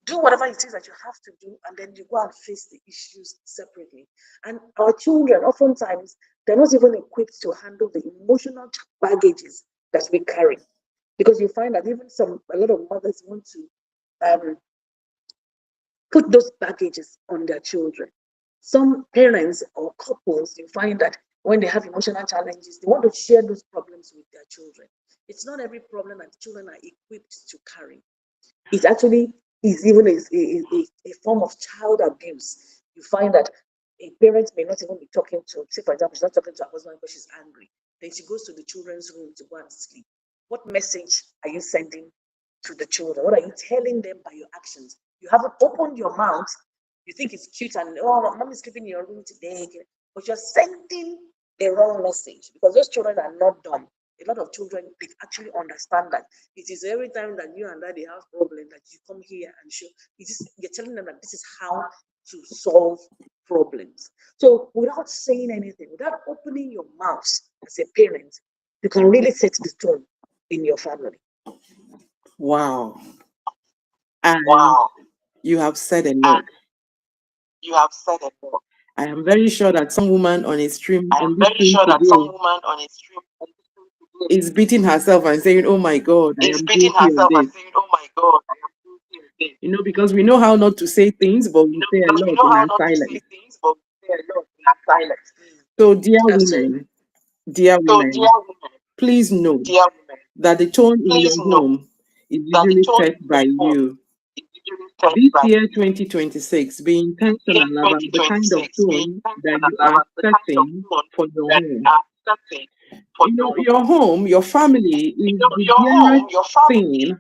Do whatever it is that you have to do, and then you go and face the issues separately. And our children, oftentimes, they're not even equipped to handle the emotional baggages that we carry. Because you find that even a lot of mothers want to put those baggages on their children. Some parents or couples, you find that when they have emotional challenges, they want to share those problems with their children. It's not every problem that children are equipped to carry. It actually is even a form of child abuse. You find that a parent may not even be talking to, say, for example, she's not talking to her husband because she's angry. Then she goes to the children's room to go and sleep. What message are you sending to the children? What are you telling them by your actions? You haven't opened your mouth. You think it's cute and, oh, mom is sleeping in your room today. But you're sending a wrong message because those children are not dumb. A lot of children, they actually understand that it is every time that you and daddy have problem that you come here and show. You're telling them that this is how to solve problems. So without saying anything, without opening your mouth as a parent, you can really set the tone in your family. Wow. And Wow. you have said a And lot. you have said a lot. I am very sure that some woman on a stream I am on this very stream sure that some today woman on a stream is beating herself and saying, "Oh my God, I is am beating guilty of herself and this." saying, "Oh my God, I am guilty of this." You know, because we know how not to say things, but we say a Because we lot know in how our not to say silence. things, but we say a lot in our silence. So, dear That's it. women, dear So, dear women, women, please know dear women, that the tone in please your know home is that the usually tone set in by your home you. is usually set This by year, you. 2026, be This year, intentional about the kind of 2026, be tone that intentional you are about the kind of setting tone for your that home. you are setting for You know, your your home. home, your family is the Your home, dearest your family, thing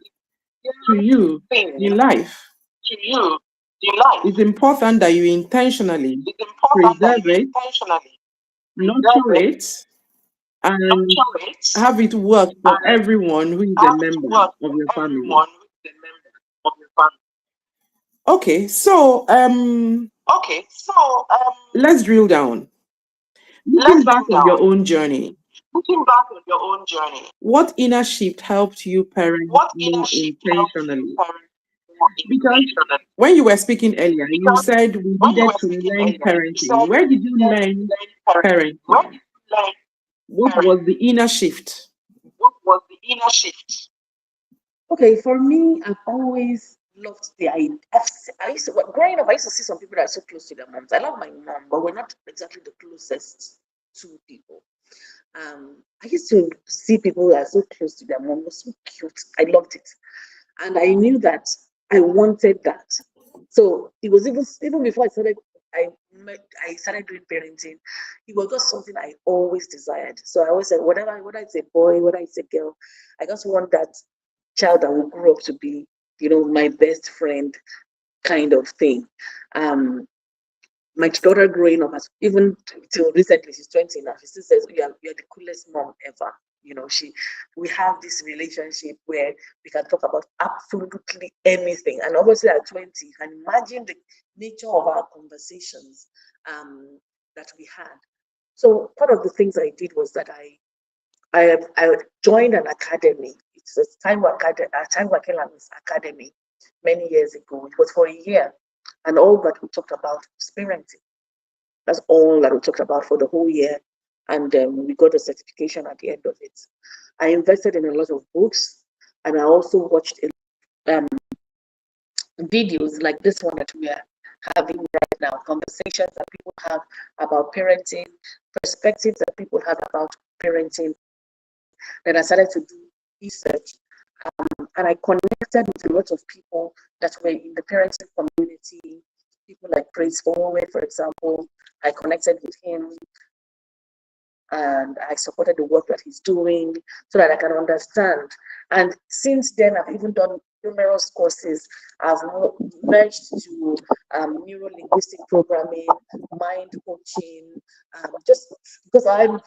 the to you thing in life. to you in life. It's important that you intentionally It's important that preserve you it, intentionally preserve nurture it, it, and nurture it, have it work for and everyone who is a have it member work of for your family. everyone who is a member of your family. Okay, so Okay, so let's drill down. Looking let's back drill on your down. own journey, Looking back on your own journey, what inner shift helped you parent more intentionally? Because when you were speaking earlier, you said we needed to learn parenting. Where did you learn parenting? What was the inner shift? Okay, for me, I've always loved the idea. I used to, growing up, I used to see some people that are so close to their moms. I love my mom, but we're not exactly the closest two people. I used to see people that are so close to their mom, was so cute. I loved it. And I knew that I wanted that. So it was even before I started doing parenting, it was just something I always desired. So I always said, whether it's a boy, whether it's a girl, I just want that child that will grow up to be, my best friend kind of thing. My daughter growing up, even till recently, she's 20 now, she still says, you're the coolest mom ever. We have this relationship where we can talk about absolutely anything. And obviously at 20, you can imagine the nature of our conversations that we had. So part of the things I did was that I joined an academy. It's a time working academy many years ago. It was for a year. And all that we talked about was parenting. That's all that we talked about for the whole year. And we got a certification at the end of it. I invested in a lot of books, and I also watched videos like this one that we are having right now, conversations that people have about parenting, perspectives that people have about parenting. Then I started to do research, and I connected with a lot of people that were in the parenting community, people like Praise Forward, for example. I connected with him and I supported the work that he's doing so that I can understand. And since then, I've even done numerous courses. I've merged to neuro-linguistic programming, mind coaching, just because I'm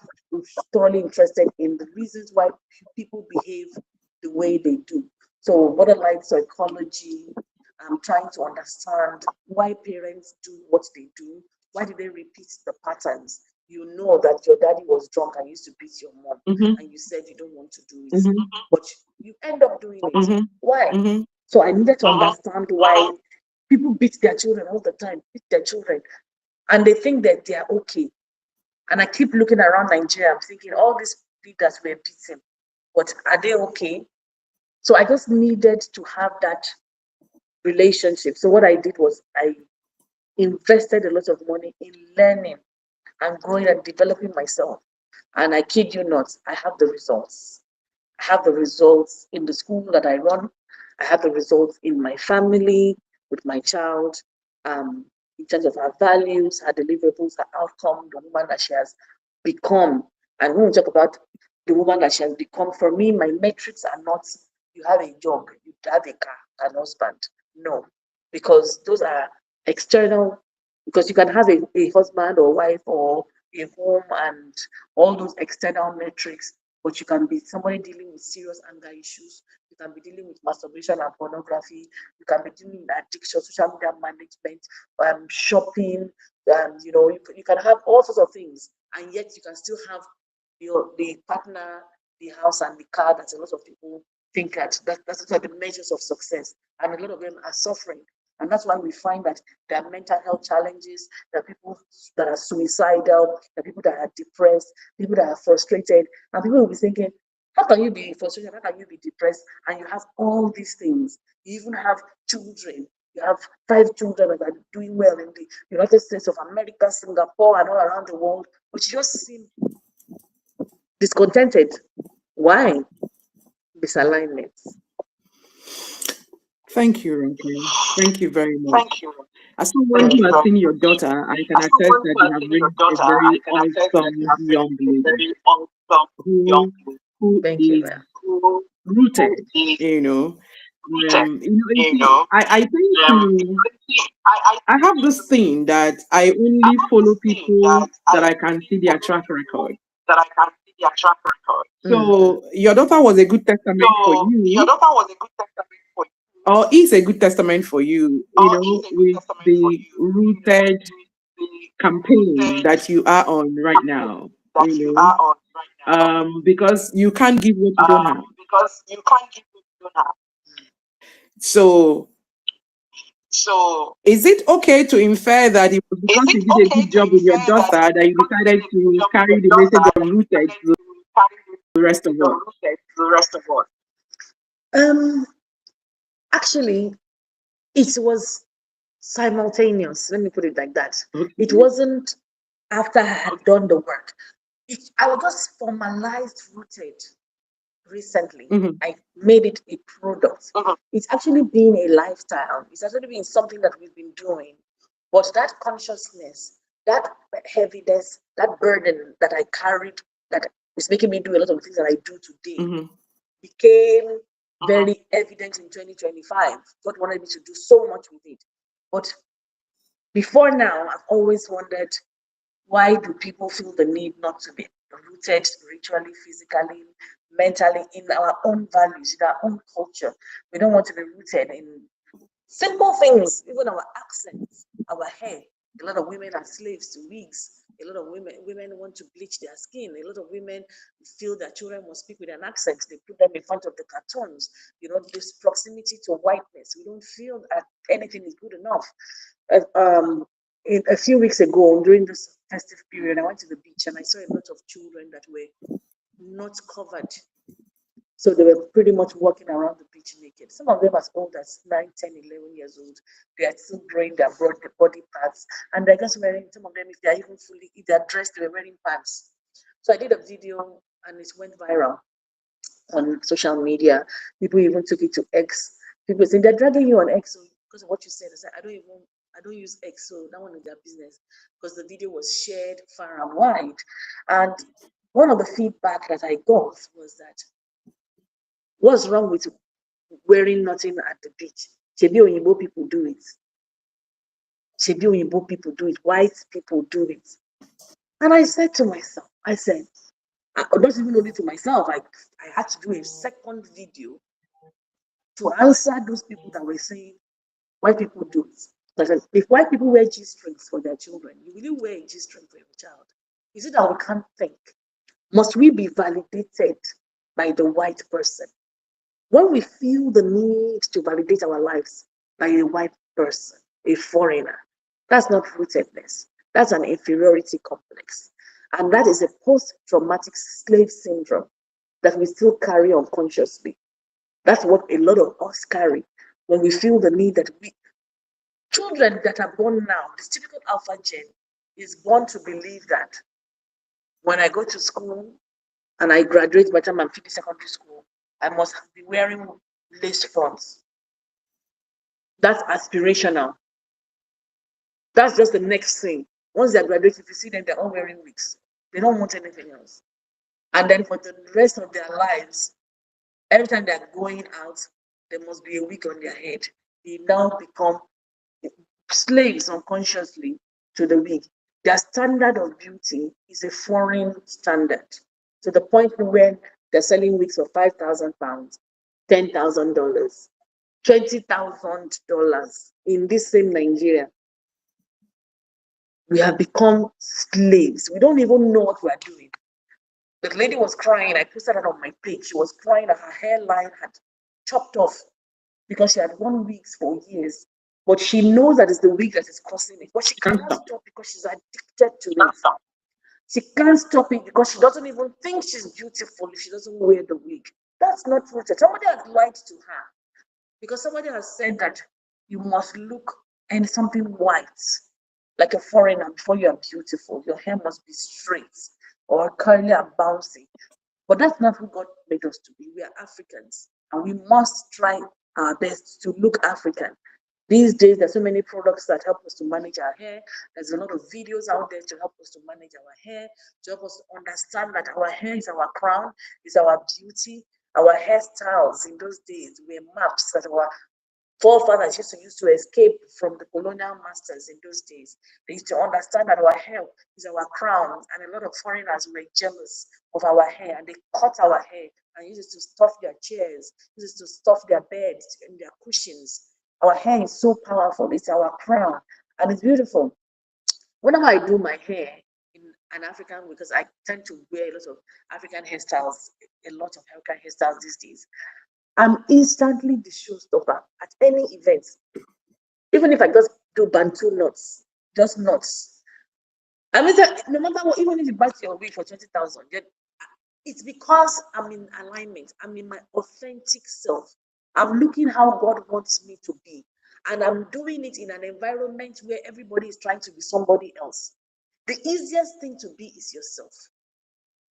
thoroughly interested in the reasons why people behave the way they do. So borderline psychology, I'm trying to understand why parents do what they do. Why do they repeat the patterns? You know that your daddy was drunk and used to beat your mom, and you said you don't want to do it, but you end up doing it. Why? So I needed to understand why people beat their children all the time, beat their children, and they think that they are okay. And I keep looking around Nigeria, I'm thinking all these leaders were beaten, but are they okay? So I just needed to have that relationship. So what I did was I invested a lot of money in learning and growing and developing myself. And I kid you not, I have the results. I have the results in the school that I run. I have the results in my family, with my child, in terms of her values, her deliverables, her outcome, the woman that she has become. And when we talk about the woman that she has become, for me, my metrics are not you have a job, you have a car, an husband. No, because those are external, because you can have a husband or wife or a home and all those external metrics, but you can be somebody dealing with serious anger issues. You can be dealing with masturbation and pornography. You can be dealing with addiction, social media management, shopping. You can have all sorts of things, and yet you can still have the partner, the house, and the car that a lot of people think that's what the measures of success, and a lot of them are suffering. And that's why we find that there are mental health challenges, there are people that are suicidal, there are people that are depressed, people that are frustrated. And people will be thinking, how can you be frustrated? How can you be depressed? And you have all these things. You even have children. You have 5 children that are doing well in the United States of America, Singapore, and all around the world, but you just seem discontented. Why? Misalignment. Thank you, Ronke. Thank you very much. As someone who has seen your daughter, I can attest that you have raised a very awesome young lady who Thank you, is ma'am. rooted, I think I have this thing that I only follow people that I can see their track record. So your daughter was a good testament for you, or is a good testament for you, with the rooted campaign that you are on right now. because you can't give what you don't have. Because you can't give what you don't have. So is it okay to infer that it was Is because it you did a okay good to job with your infer that daughter it was that you because you did decided a good to job with carry your the message daughter of that you rooted decided to to carry the rest the of us? rooted to the rest of us? Um, Actually, it was simultaneous. Let me put it like that. Okay. It wasn't after I had done the work. I was just formalized rooted recently. Mhm. I made it a product. It's actually been a lifestyle. It's actually been something that we've been doing. But that consciousness, that heaviness, that burden that I carried, that is making me do a lot of things that I do today, Mhm. became very evident in 2025. God wanted me to do so much with it. But before now, I've always wondered, why do people feel the need not to be rooted spiritually, physically, mentally in our own values, in our own culture? We don't want to be rooted in simple things, even our accents, our hair. A lot of women are slaves to wigs. A lot of women want to bleach their skin. A lot of women feel their children must speak with an accent. They put them in front of the cartoons. This proximity to whiteness. We don't feel that anything is good enough. A few weeks ago, during this festive period, I went to the beach and I saw a lot of children that were not covered. So they were pretty much walking around the beach naked. Some of them as old as 9, 10, 11 years old. They are still growing their body parts. And they're just wearing, some of them, if they're even fully, if they're dressed, they were wearing pants. So I did a video and it went viral on social media. People even took it to X. People saying they're dragging you on X because of what you said. I said, I don't use X, so that one is their business. Because the video was shared far and wide. And one of the feedback that I got was that, what's wrong with wearing nothing at the beach? Shebi Oyinbo people do it. Shebi Oyinbo people do it. White people do it. And I said to myself, not even only to myself, I had to do a second video to answer those people that were saying white people do it. Like, if white people wear G strings for their children, you really wear a G string for your child. Is it that we can't think? Must we be validated by the white person? When we feel the need to validate our lives by a white person, a foreigner, that's not rootedness. That's an inferiority complex. And that is a post traumatic slave syndrome that we still carry unconsciously. That's what a lot of us carry when we feel the need that children that are born now, this typical alpha gen is born to believe that when I go to school and I graduate by the time I'm finished secondary school, I must be wearing lace fronts. That's aspirational. That's just the next thing. Once they're graduating, if you see them, they're all wearing wigs. They don't want anything else. And then for the rest of their lives, every time they're going out, there must be a wig on their head. They now become slaves unconsciously to the wig. Their standard of beauty is a foreign standard, to the point where they're selling wigs for £5,000, $10,000, $20,000 in this same Nigeria. We have become slaves. We don't even know what we are doing. The lady was crying. I posted it on my page. She was crying that her hairline had chopped off because she had worn wigs for years. But she knows that it's the wig that is causing it. But she Can't cannot stop. stop because she's addicted to it. She can't stop it because she doesn't even think she's beautiful if she doesn't wear the wig. That's not rooted. Somebody has lied to her because somebody has said that you must look and something white, like a foreigner, before you are beautiful. Your hair must be straight or curly and bouncy. But that's not who God made us to be. We are Africans, and we must try our best to look African. These days, there's so many products that help us to manage our hair. There's a lot of videos out there to help us to manage our hair, to help us to understand that our hair is our crown, is our beauty. Our hairstyles in those days were maps that our forefathers used to use to escape from the colonial masters in those days. They used to understand that our hair is our crown, and a lot of foreigners were jealous of our hair, and they cut our hair and used it to stuff their chairs, used it to stuff their beds and their cushions. Our hair is so powerful, it's our crown, and it's beautiful. Whenever I do my hair an African, because I tend to wear a lot of African hairstyles, a lot of African hairstyles these days. I'm instantly the showstopper at any event. Even if I just do bantu knots, just knots. I mean, no matter what, even if you buy your wig for 20,000, it's because I'm in alignment. I'm in my authentic self. I'm looking how God wants me to be. And I'm doing it in an environment where everybody is trying to be somebody else. The easiest thing to be is yourself.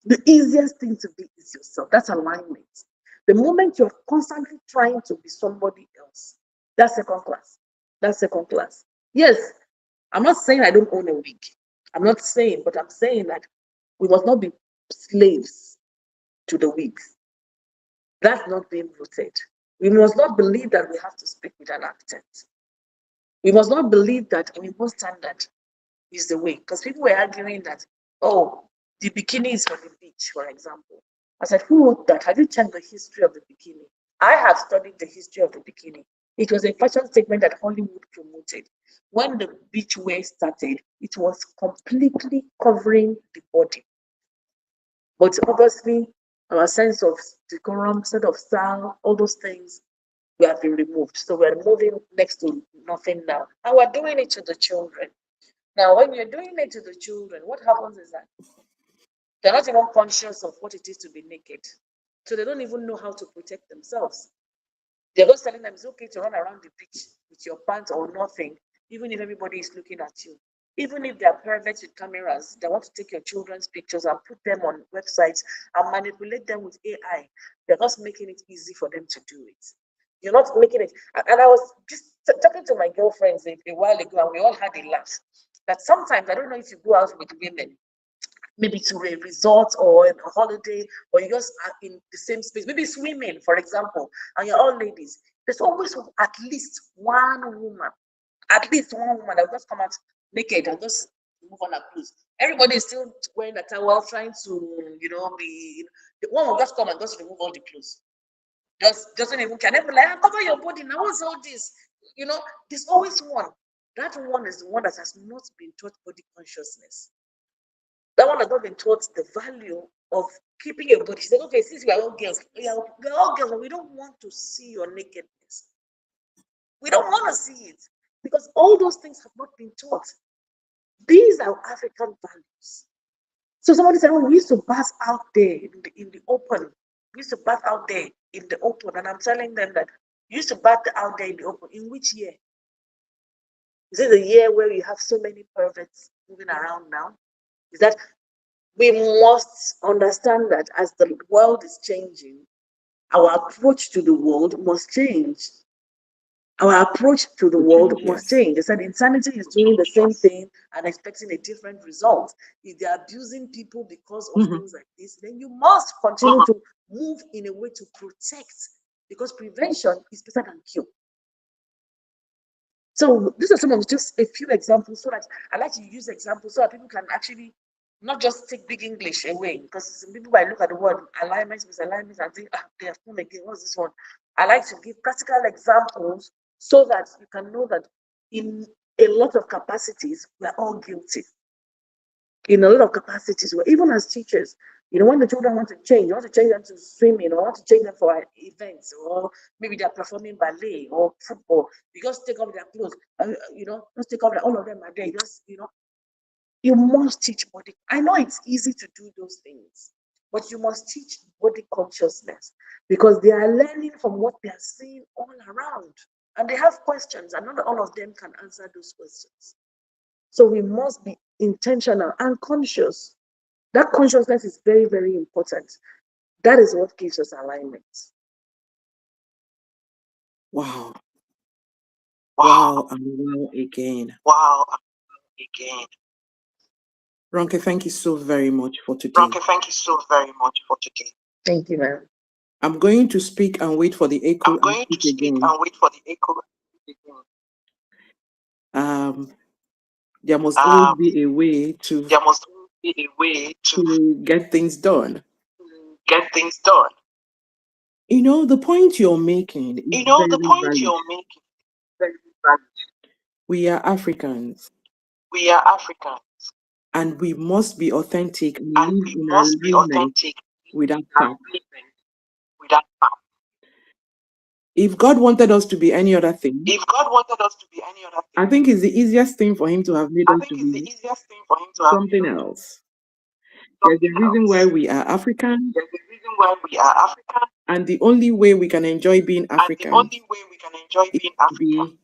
The easiest thing to be is yourself. That's alignment. The moment you're constantly trying to be somebody else, that's second class. That's second class. Yes, I'm not saying I don't own a wig. I'm not saying, but I'm saying that we must not be slaves to the wigs. That's not being rooted. We must not believe that we have to speak with an accent. We must not believe that Igbo standard is the way. Because people were arguing that, oh, the bikini is for the beach, for example. I said, who wrote that? Have you checked the history of the bikini? I have studied the history of the bikini. It was a fashion statement that Hollywood promoted. When the beach wear started, it was completely covering the body. But obviously, our sense of decorum, sense of style, all those things, we have been removed. So we're moving next to nothing now. And we're doing it to the children. Now, when you're doing it to the children, what happens is that they're not even conscious of what it is to be naked. So they don't even know how to protect themselves. They're just telling them it's okay to run around the beach with your pants or nothing, even if everybody is looking at you. Even if they're perverts with cameras, they want to take your children's pictures and put them on websites and manipulate them with AI. They're just making it easy for them to do it. You're not making it. And I was just talking to my girlfriends a while ago, and we all had a laugh. That sometimes, I don't know if you go out with women, maybe to a resort or a holiday, or you just are in the same space, maybe swimming, for example, and you're all ladies. There's always at least one woman, that will just come out naked and just move on her clothes. Everybody is still wearing a towel, trying to, be. The one will just come and just remove all the clothes. Just doesn't even can ever like cover your body. Now what's all this? There's always one. That one is the one that has not been taught body consciousness. That one has not been taught the value of keeping your body. She said, okay, since we are all girls, we're all girls, and we don't want to see your nakedness. We don't want to see it because all those things have not been taught. These are African values. So somebody said, oh, we used to bath out there in the open. We used to bath out there in the open. And I'm telling them that you used to bath out there in the open. In which year? Is it the year where you have so many perverts moving around now? Is that we must understand that as the world is changing, our approach to the world must change. Our approach to the world must change. They said insanity is doing the same thing and expecting a different result. If they're abusing people because of things like this, then you must continue to move in a way to protect, because prevention is better than cure. So these are some of just a few examples, so that I like to use examples so that people can actually not just take big English away, because some people might look at the word alignment, misalignment, and think, they have come again, what's this one? I like to give practical examples so that you can know that in a lot of capacities, we're all guilty. In a lot of capacities, even as teachers, when the children want to change, you want to change them to swimming, or want to change them for events, or maybe they're performing ballet or football, you just take off their clothes, just take off all of them are there, you must teach body. I know it's easy to do those things, but you must teach body consciousness, because they are learning from what they are seeing all around. And they have questions, and not all of them can answer those questions. So we must be intentional and conscious. That consciousness is very, very important. That is what gives us alignment. Wow. Wow and wow again. Wow again. Ronke, thank you so very much for today. Ronke, thank you so very much for today. Thank you, ma'am. I'm going to speak and wait for the echo. I'm going to speak and wait for the echo again. There must always be a way to get things done. Get things done. The point you're making is very valid. We are Africans. We are Africans. and we must be authentic and and live we in must be alignment authentic with our in our path. living without harm. If God wanted us to be any other thing, If God wanted us to be any other thing, I think it's the easiest thing for Him to have made I us think to it's the be easiest thing for Him to have made something us to be else. There's a something reason why else. we are African, There's a reason why we are African, and the only way we can enjoy being and the African only way we can enjoy is being to African be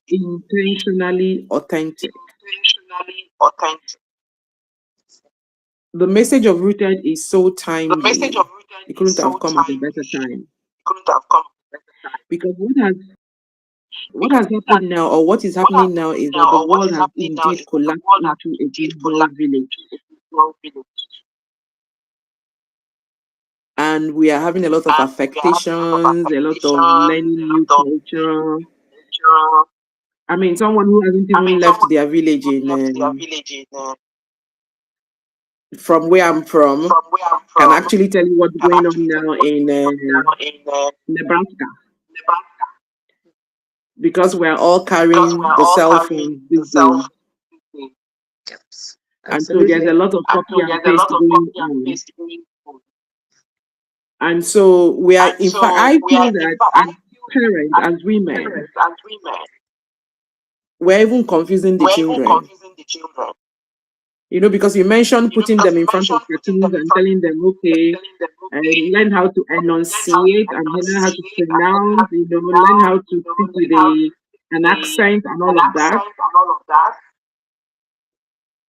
intentionally authentic. intentionally authentic. The message of Rooted is so The message of timely. Rooted It is couldn't have so come at a better timely. time. It couldn't have come at a better time. Because what Because has happened now, or what is what has happening now, happened is that now, the or what world is has happening now, indeed is that the collapsed world has into a indeed digital collapsed village. into a digital village. And we are having a lot of And we are having a lot of affectations, a lot of affectations, learning a new lot of culture. culture. I mean, someone who hasn't I mean, even left someone their village who left their village from where I'm from from where I'm can from actually tell you what's can going on actually tell now you what's in going on now in Nebraska, Nebraska. because we're all Because we carrying are the all cell carrying phones the these days. self. Yes, And so there's a absolutely. lot of And copy so and there's a paste lot of going copy and on. paste going on. And so we are, And in fact, so I we are, feel in that fact, as I feel parents, that as as women, parents and women, we're even confusing the we're even children. confusing the children. Because you mentioned putting Because them you in front of mentioned putting them cartoons in and front of telling them, and okay, telling them, okay, learn how to learn how to enunciate and learn how to enunciate and learn how pronounce, to learn how pronounce, to speak with learn how to speak an with accent and an all of that. accent and all of that.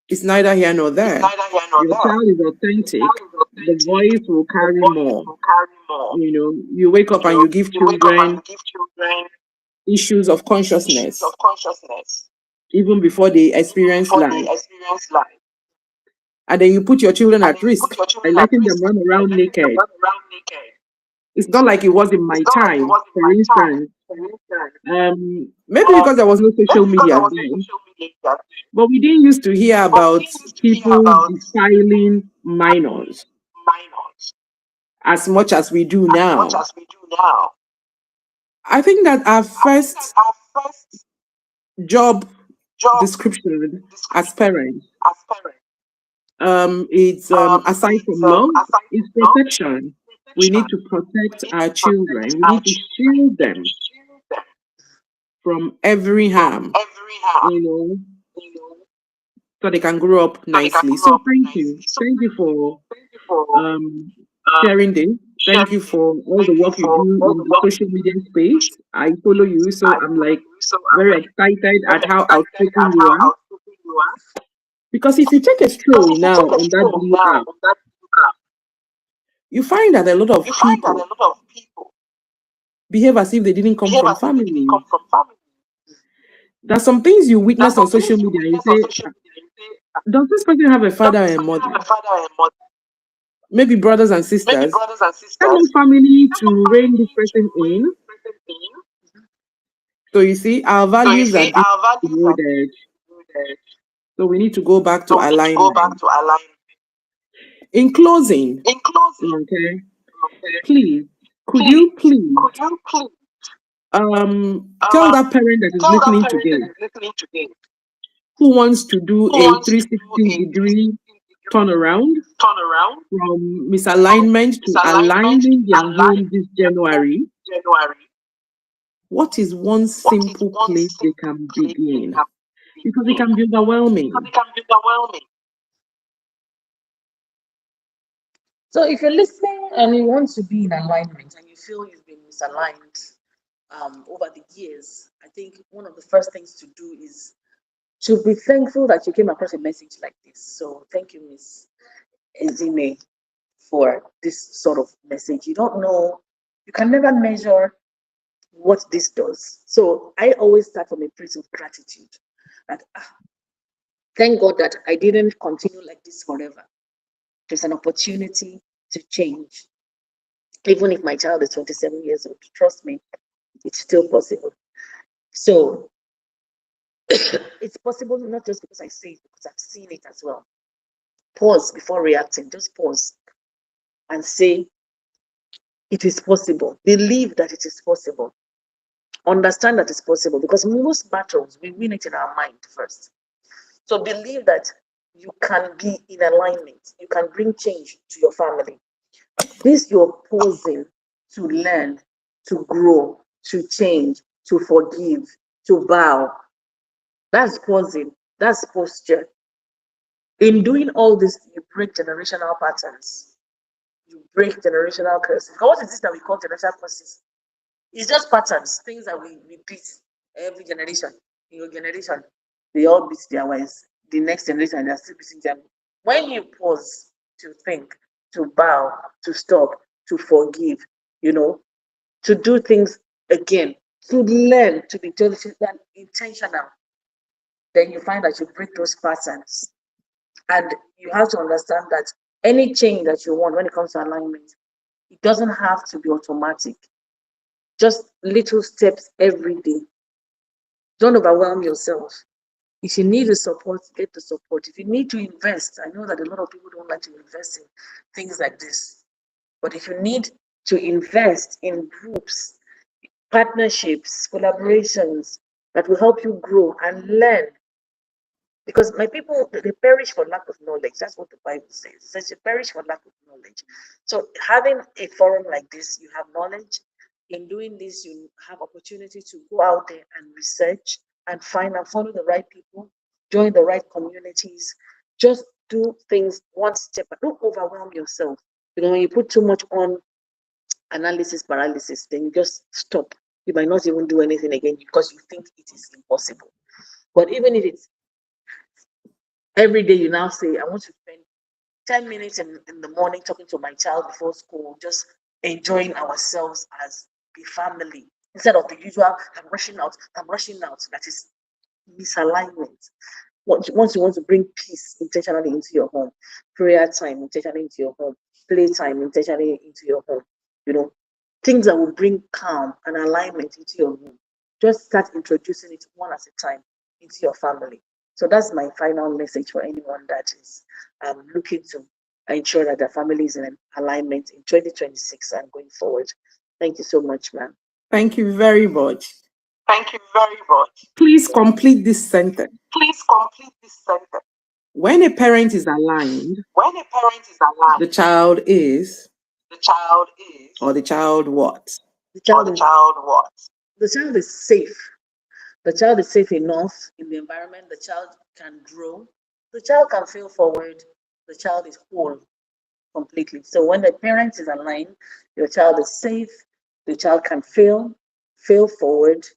It's neither here nor It's there. neither here nor Your there. child is Your authentic. child is The authentic. voice will The carry voice more. will carry more. You wake up and you give You wake up and children you give children issues of issues consciousness of consciousness even before they even experience before they life. experience life. And then you put your children And at then you risk put your by children at letting them risk run by around letting them naked. run around naked. It's not like it was in my It's not like it time, was in for my time, instance. for instance. Maybe because there was no social Maybe because there media was no then, social media then, but we didn't used to hear but we about didn't used to hear people about people defiling defiling minors minors as much as we do as much now. as we do now. I think that our I think that first our first job job description as description parents, as parents, it's aside from is love, aside is from love, protection. We protection. need to We protect need our to protect children. We our need to children. shield We need to them shield them from every from harm, every harm, you know, you know, so they can grow up so they can nicely. grow So up thank you. nicely. So Thank you for thank you for um, sharing this. Thank you sharing this. for all the Thank you work you for do all in the the work social you do media in the space. social I follow media you, space. so I I'm follow like you, so I'm very like excited very at how excited outspoken at you how are. outspoken you are. Because if you take a Because stroll if you now take a on that stroll blue now app, on that app, you find that a lot you of find that a people lot of people behave as if they didn't come behave from as if they didn't come family. from family. There's some things you There's witness on some things social you media and you witness on say, social media and you say, does this person have a does father this and person mother? have a father and mother? Maybe brothers and Maybe sisters. brothers and Have no sisters. family Have no to rein family this to person raise in. this person in. So you see, our So you values are see, our values are eroded. diluted. So we need to go back to So we need to go back alignment. to alignment. In closing, In closing, okay, okay, please, could you please, please could you please tell that parent that is tell that listening parent that today is listening today who wants to do who a wants to do 360 a degree 360-degree turnaround turnaround from from misalignment to misalignment to aligning their home aligning this their home January? January? What is one What is simple one place they simple can place they begin? can Because it begin? can be Because overwhelming. it can be overwhelming. So if you're listening and you want to be in alignment and you feel you've been misaligned over the years, I think one of the first things to do is to be thankful that you came across a message like this. So thank you, Miss Ezinne, for this sort of message. You don't know, you can never measure what this does. So I always start from a place of gratitude that thank God that I didn't continue like this forever. There's an opportunity to change. Even if my child is 27 years old, trust me, it's still possible. So it's possible not just because I say it, because I've seen it as well. Pause before reacting, just pause and say, it is possible. Believe that it is possible. Understand that it's possible, because most battles, we win it in our mind first. So believe that you can be in alignment. You can bring change to your family. This you're pausing to learn, to grow, to change, to forgive, to bow. That's pausing. That's posture. In doing all this, you break generational patterns. You break generational curses. What is this that we call generational curses? It's just patterns, things that we repeat every generation. In your generation, they all beat their wives. The next generation, they're still beating them. When you pause to think, to bow, to stop, to forgive, to do things again, to learn to be diligent and intentional, then you find that you break those patterns. And you have to understand that any change that you want when it comes to alignment, it doesn't have to be automatic. Just little steps every day. Don't overwhelm yourself. If you need the support, get the support. If you need to invest, I know that a lot of people don't like to invest in things like this. But if you need to invest in groups, partnerships, collaborations that will help you grow and learn. Because my people, they perish for lack of knowledge. That's what the Bible says. It says you perish for lack of knowledge. So having a forum like this, you have knowledge. In doing this, you have opportunity to go out there and research and find and follow the right people, join the right communities. Just do things one step, but don't overwhelm yourself. When you put too much on analysis paralysis, then you just stop. You might not even do anything again because you think it is impossible. But even if it's every day, you now say, I want to spend 10 minutes in the morning talking to my child before school, just enjoying ourselves as a family. Instead of the usual, I'm rushing out. That is misalignment. Once you want to bring peace intentionally into your home, prayer time intentionally into your home, play time intentionally into your home, things that will bring calm and alignment into your home. Just start introducing it one at a time into your family. So that's my final message for anyone that is looking to ensure that their family is in alignment in 2026 and going forward. Thank you so much, ma'am. Thank you very much. Thank you very much. Please complete this sentence. Please complete this sentence. When a parent is aligned, the child is, or the child what? The child is safe. The child is safe enough in the environment. The child can grow. The child can fail forward. The child is whole completely. So when the parent is aligned, your child is safe. The child can fail forward,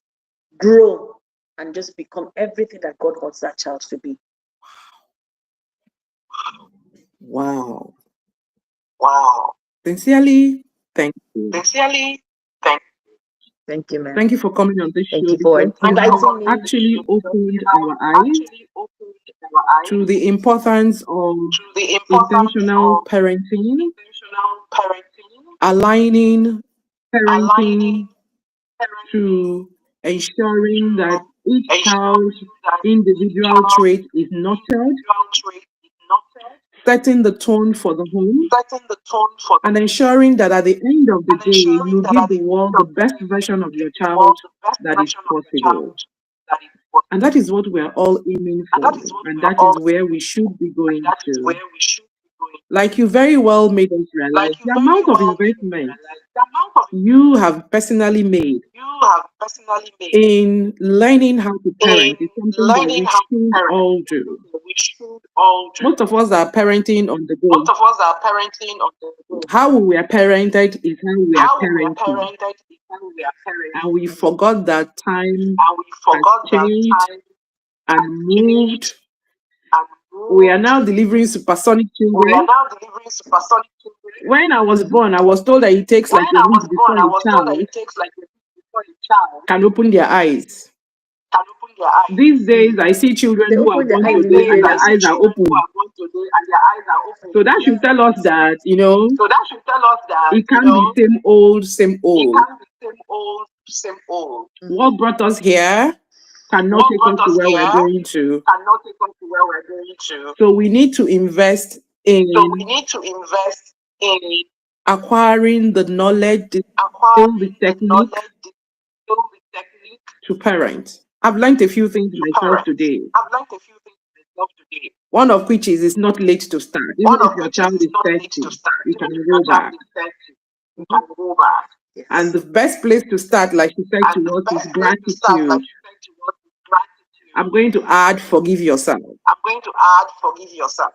grow, and just become everything that God wants that child to be. Wow. Sincerely, thank you. Thank you, man. Thank you for coming on this Thank show. you for inviting me. Actually opened our eyes to the importance of intentional parenting, aligning parenting to ensuring that each child's individual trait is nurtured, setting the tone for the home, and ensuring that at the end of the day, you give the world the best version of your child that is possible. And that is what we're all aiming for, and that is where we should be going to. Like you very well made us realize, the amount of investment you have personally made in learning how to parent is something that we should all do. Most of us are parenting on the go. How we are parented is how we are parenting. And we forgot that time has changed and moved. We are now delivering supersonic children. When I was born, I was told that it takes like a week before a child can open their eyes. These days, I see children who are born today and their eyes are open. So that should tell us that, it can't be same old, same old. What brought us here cannot take us to where we're going to. So we need to invest in acquiring the knowledge, the technique to parent. I've learned a few things myself today. One of which is it's not late to start. Even One if of your which is child it's is not late to 30, start. you Even can if your go child back. is 30, you can go back. And Yes. the best place to start, like she said And to the us, is best place to start, like gratitude. you said to us, is gratitude. I'm going to add forgive yourself. I'm going to add forgive yourself.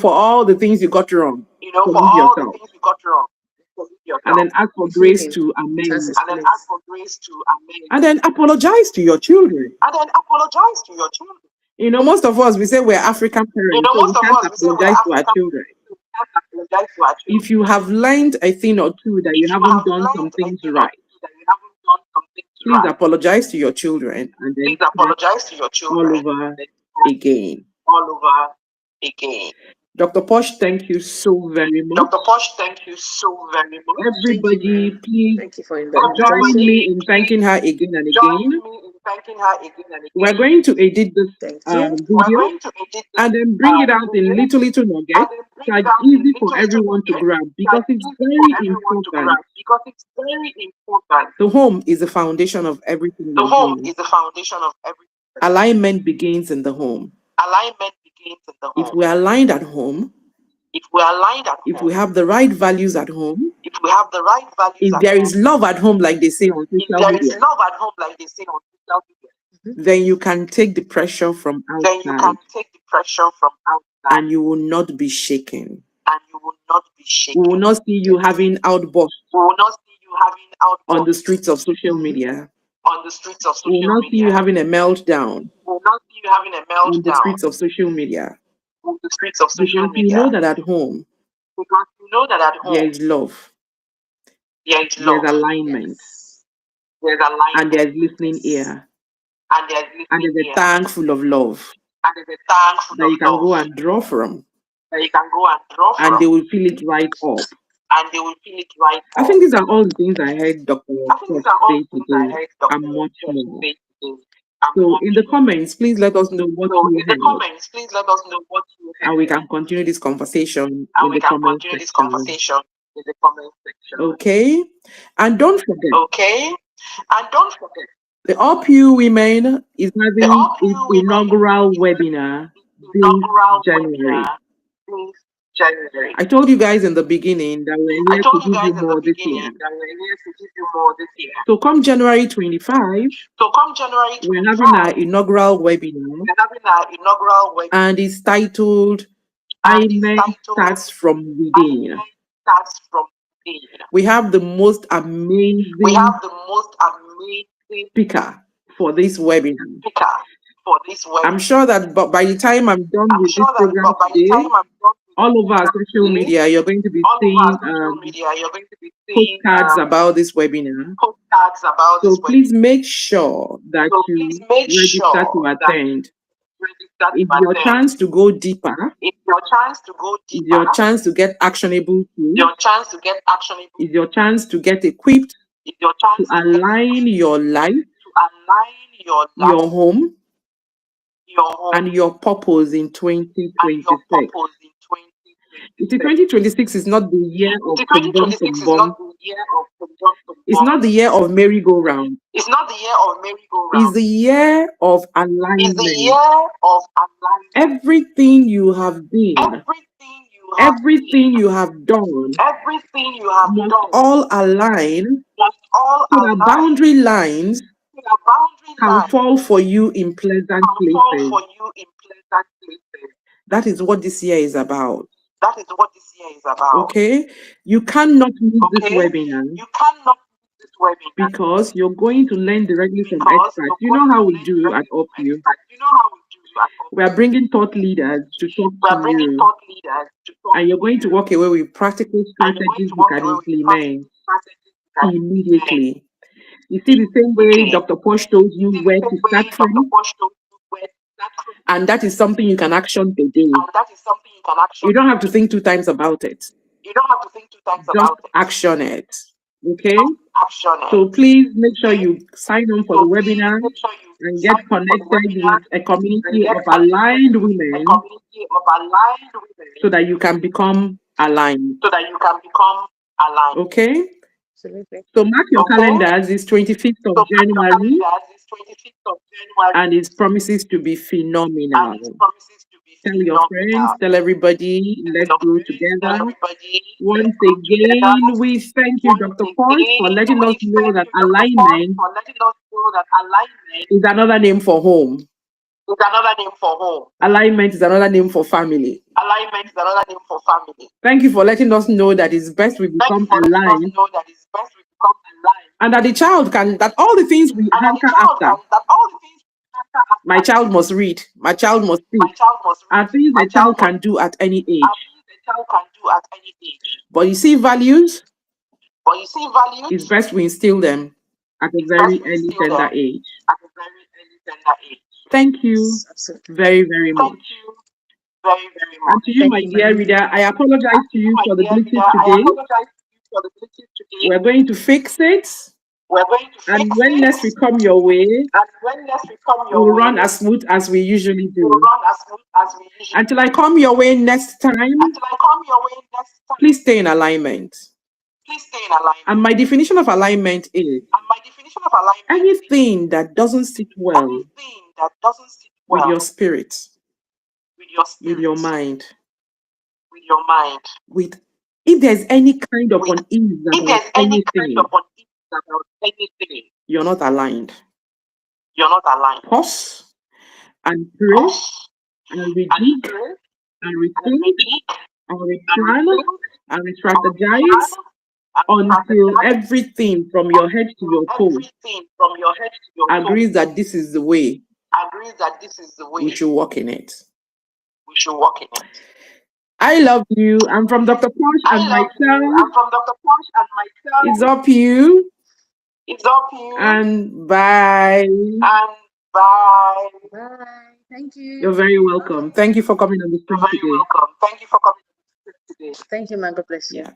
For all the things you got wrong, For forgive all the yourself. things you got wrong, forgive And yourself. then ask for The grace feeling, to it has amend. its And then place. ask for grace to amend. And then apologize to your children. And then apologize to your children. Most of us, we say we're African parents, so we Most of can't us, we say we're apologize to our African children. parents, so we can't apologize to our children. If you have learned a thing or two that you If you haven't have done some learned a things thing or right, two that you haven't done some things please right, apologize to your children and then please start apologize to your all children over and then again. all over again. Dr. Posh, thank you so very much. Dr. Posh, thank you so very much. Everybody, please Thank you for join me in thanking her again and Join again. me in thanking her again and again. We're going to edit this Thank you. We're video going to edit this and then bring it out in video little and nuggets. then bring So it it's out in easy for little everyone to nuggets. grab So because it's it's easy for very everyone to important. grab because it's very important. The home is the foundation of everything The we home do. is the foundation of everything. Alignment begins in the home. Alignment begins in the If home. we're aligned at home, If we're aligned at if home, we have the right values at home, if we have the right values if at there home, is love at home, like they say on if social there is media, love at home, like they say on social media, then you can take the pressure from then you can outside take the pressure from outside and you will not be shaken. and you will not be We shaken. will not see you having outbursts We will not see you having on the outbursts streets of social media. on the streets of We will social not see you media. having a meltdown We will not see you having a on the meltdown streets of social media on the streets of social because you media. know that at home Because you know that at there home is love, there is there's love, alignment, there's and alignment, there's listening ear, and there's and listening there's a ear, tank full of love and there's a tank full that of you can go love and draw from, that you can go and draw and from, they will feel it right up. and they will feel it right I up. think these are all the things I heard Dr. I think Posh these are all say the things I today, heard Dr. and much Posh more. say today. And So much in the more. comments, please let us know what So you in the heard, comments, please let us know what you heard, and we can continue this conversation and in we the can comment continue this section. conversation in the comment section. Okay? And don't forget, Okay? And don't forget, the UpU Women is the having RPU its Women inaugural is webinar this inaugural January. webinar this January. I told you guys in the beginning that we're I here to told you give you guys in the more this beginning year. that we're here to give you more this year. So come January 25, So come January we're 25, having our inaugural webinar, we're having our inaugural webinar, and it's titled and it's Alignment titled Starts from Within. Alignment Starts from Within. We have the most We amazing have the most amazing speaker for this webinar. speaker for this webinar. I'm sure that by the time I'm done I'm with sure this that program by the today, time I'm done with all over our social today, media, you're going to be all over seeing our social media, you're going to be seeing postcards about this webinar. postcards about So this please make sure that So you please make register sure to that attend. register It's to your attend. chance to go deeper. It's your chance to go It's deeper. your chance to get actionable tools. Your chance to get actionable. It's your chance to get equipped It's your to chance to get align your life, to align your life, your home, your home, and your purpose in and your 2026. purpose in You see, 2026. 2026 is not the year of See, from bum 2026 is from not bum. the year of from It's not the year of merry-go-round. It's not the year of It's merry-go-round. the year of It's the alignment. year of alignment. Everything you have been, Everything you have everything you have done everything you have must done all align must all so that align boundary lines so that boundary can lines fall for you in pleasant can fall places. for you in pleasant places. That is what this year is about. That is what this year is about. Okay? You cannot miss this Okay? webinar You cannot miss this webinar because you're going to learn directly from because experts. you're You know going how to we learn do at directly from UpU. experts. You know how we do at We are bringing thought leaders to talk We to are bringing you, thought leaders to talk and you're going to walk away with practical and you're going strategies to you walk can away with implement strategies that you can immediately. You see, the same way Dr. Posh told you see the where same to way start Dr. from, Posh told you where to start from, and that is something you can action today. and that is something you can action. You don't have to think two times about it. You don't have to think two times Just about it. action it. Okay? Just action it. So please make sure you sign on for the So please webinar make sure you and sign get up for the connected webinar with a and community get of connected aligned with a women community of aligned women so that you can become aligned. so that you can become aligned. Okay? Absolutely. So mark your Okay? calendars. It's 25th So of mark your January calendars. It's 25th of January and it promises to be phenomenal. and it promises to be Tell your friends, tell everybody, let's grow together. Once again, we thank you, Dr. Posh, for letting us know that alignment is another name for home. Alignment is another name for family. Thank you for letting us know that it's best we become aligned, and that the child can, that all the things we hanker after, my child must read, my child must speak, are things a child can do at any age. But you see, values, it's best we instill them at a very early, tender age. Thank you very, very much. And to you, my dear reader, I apologize to you for the glitches today. We're going to fix it. And when next we come your way, we'll run as smooth as we usually do. Until I come your way next time, please stay in alignment. And my definition of alignment is anything that doesn't sit well with your spirit, with your mind, with if there's any kind of unease about anything, you're not aligned. Pause and pray and redig and rethink and replan and re-strategize until everything from your head to your toe agrees that this is the way we should walk in it. I love you. I'm from Dr. Posh and myself. It's up you. And bye. Bye. Thank you. You're very welcome. Thank you for coming on the stream today. Thank you, man. God bless you. Yeah.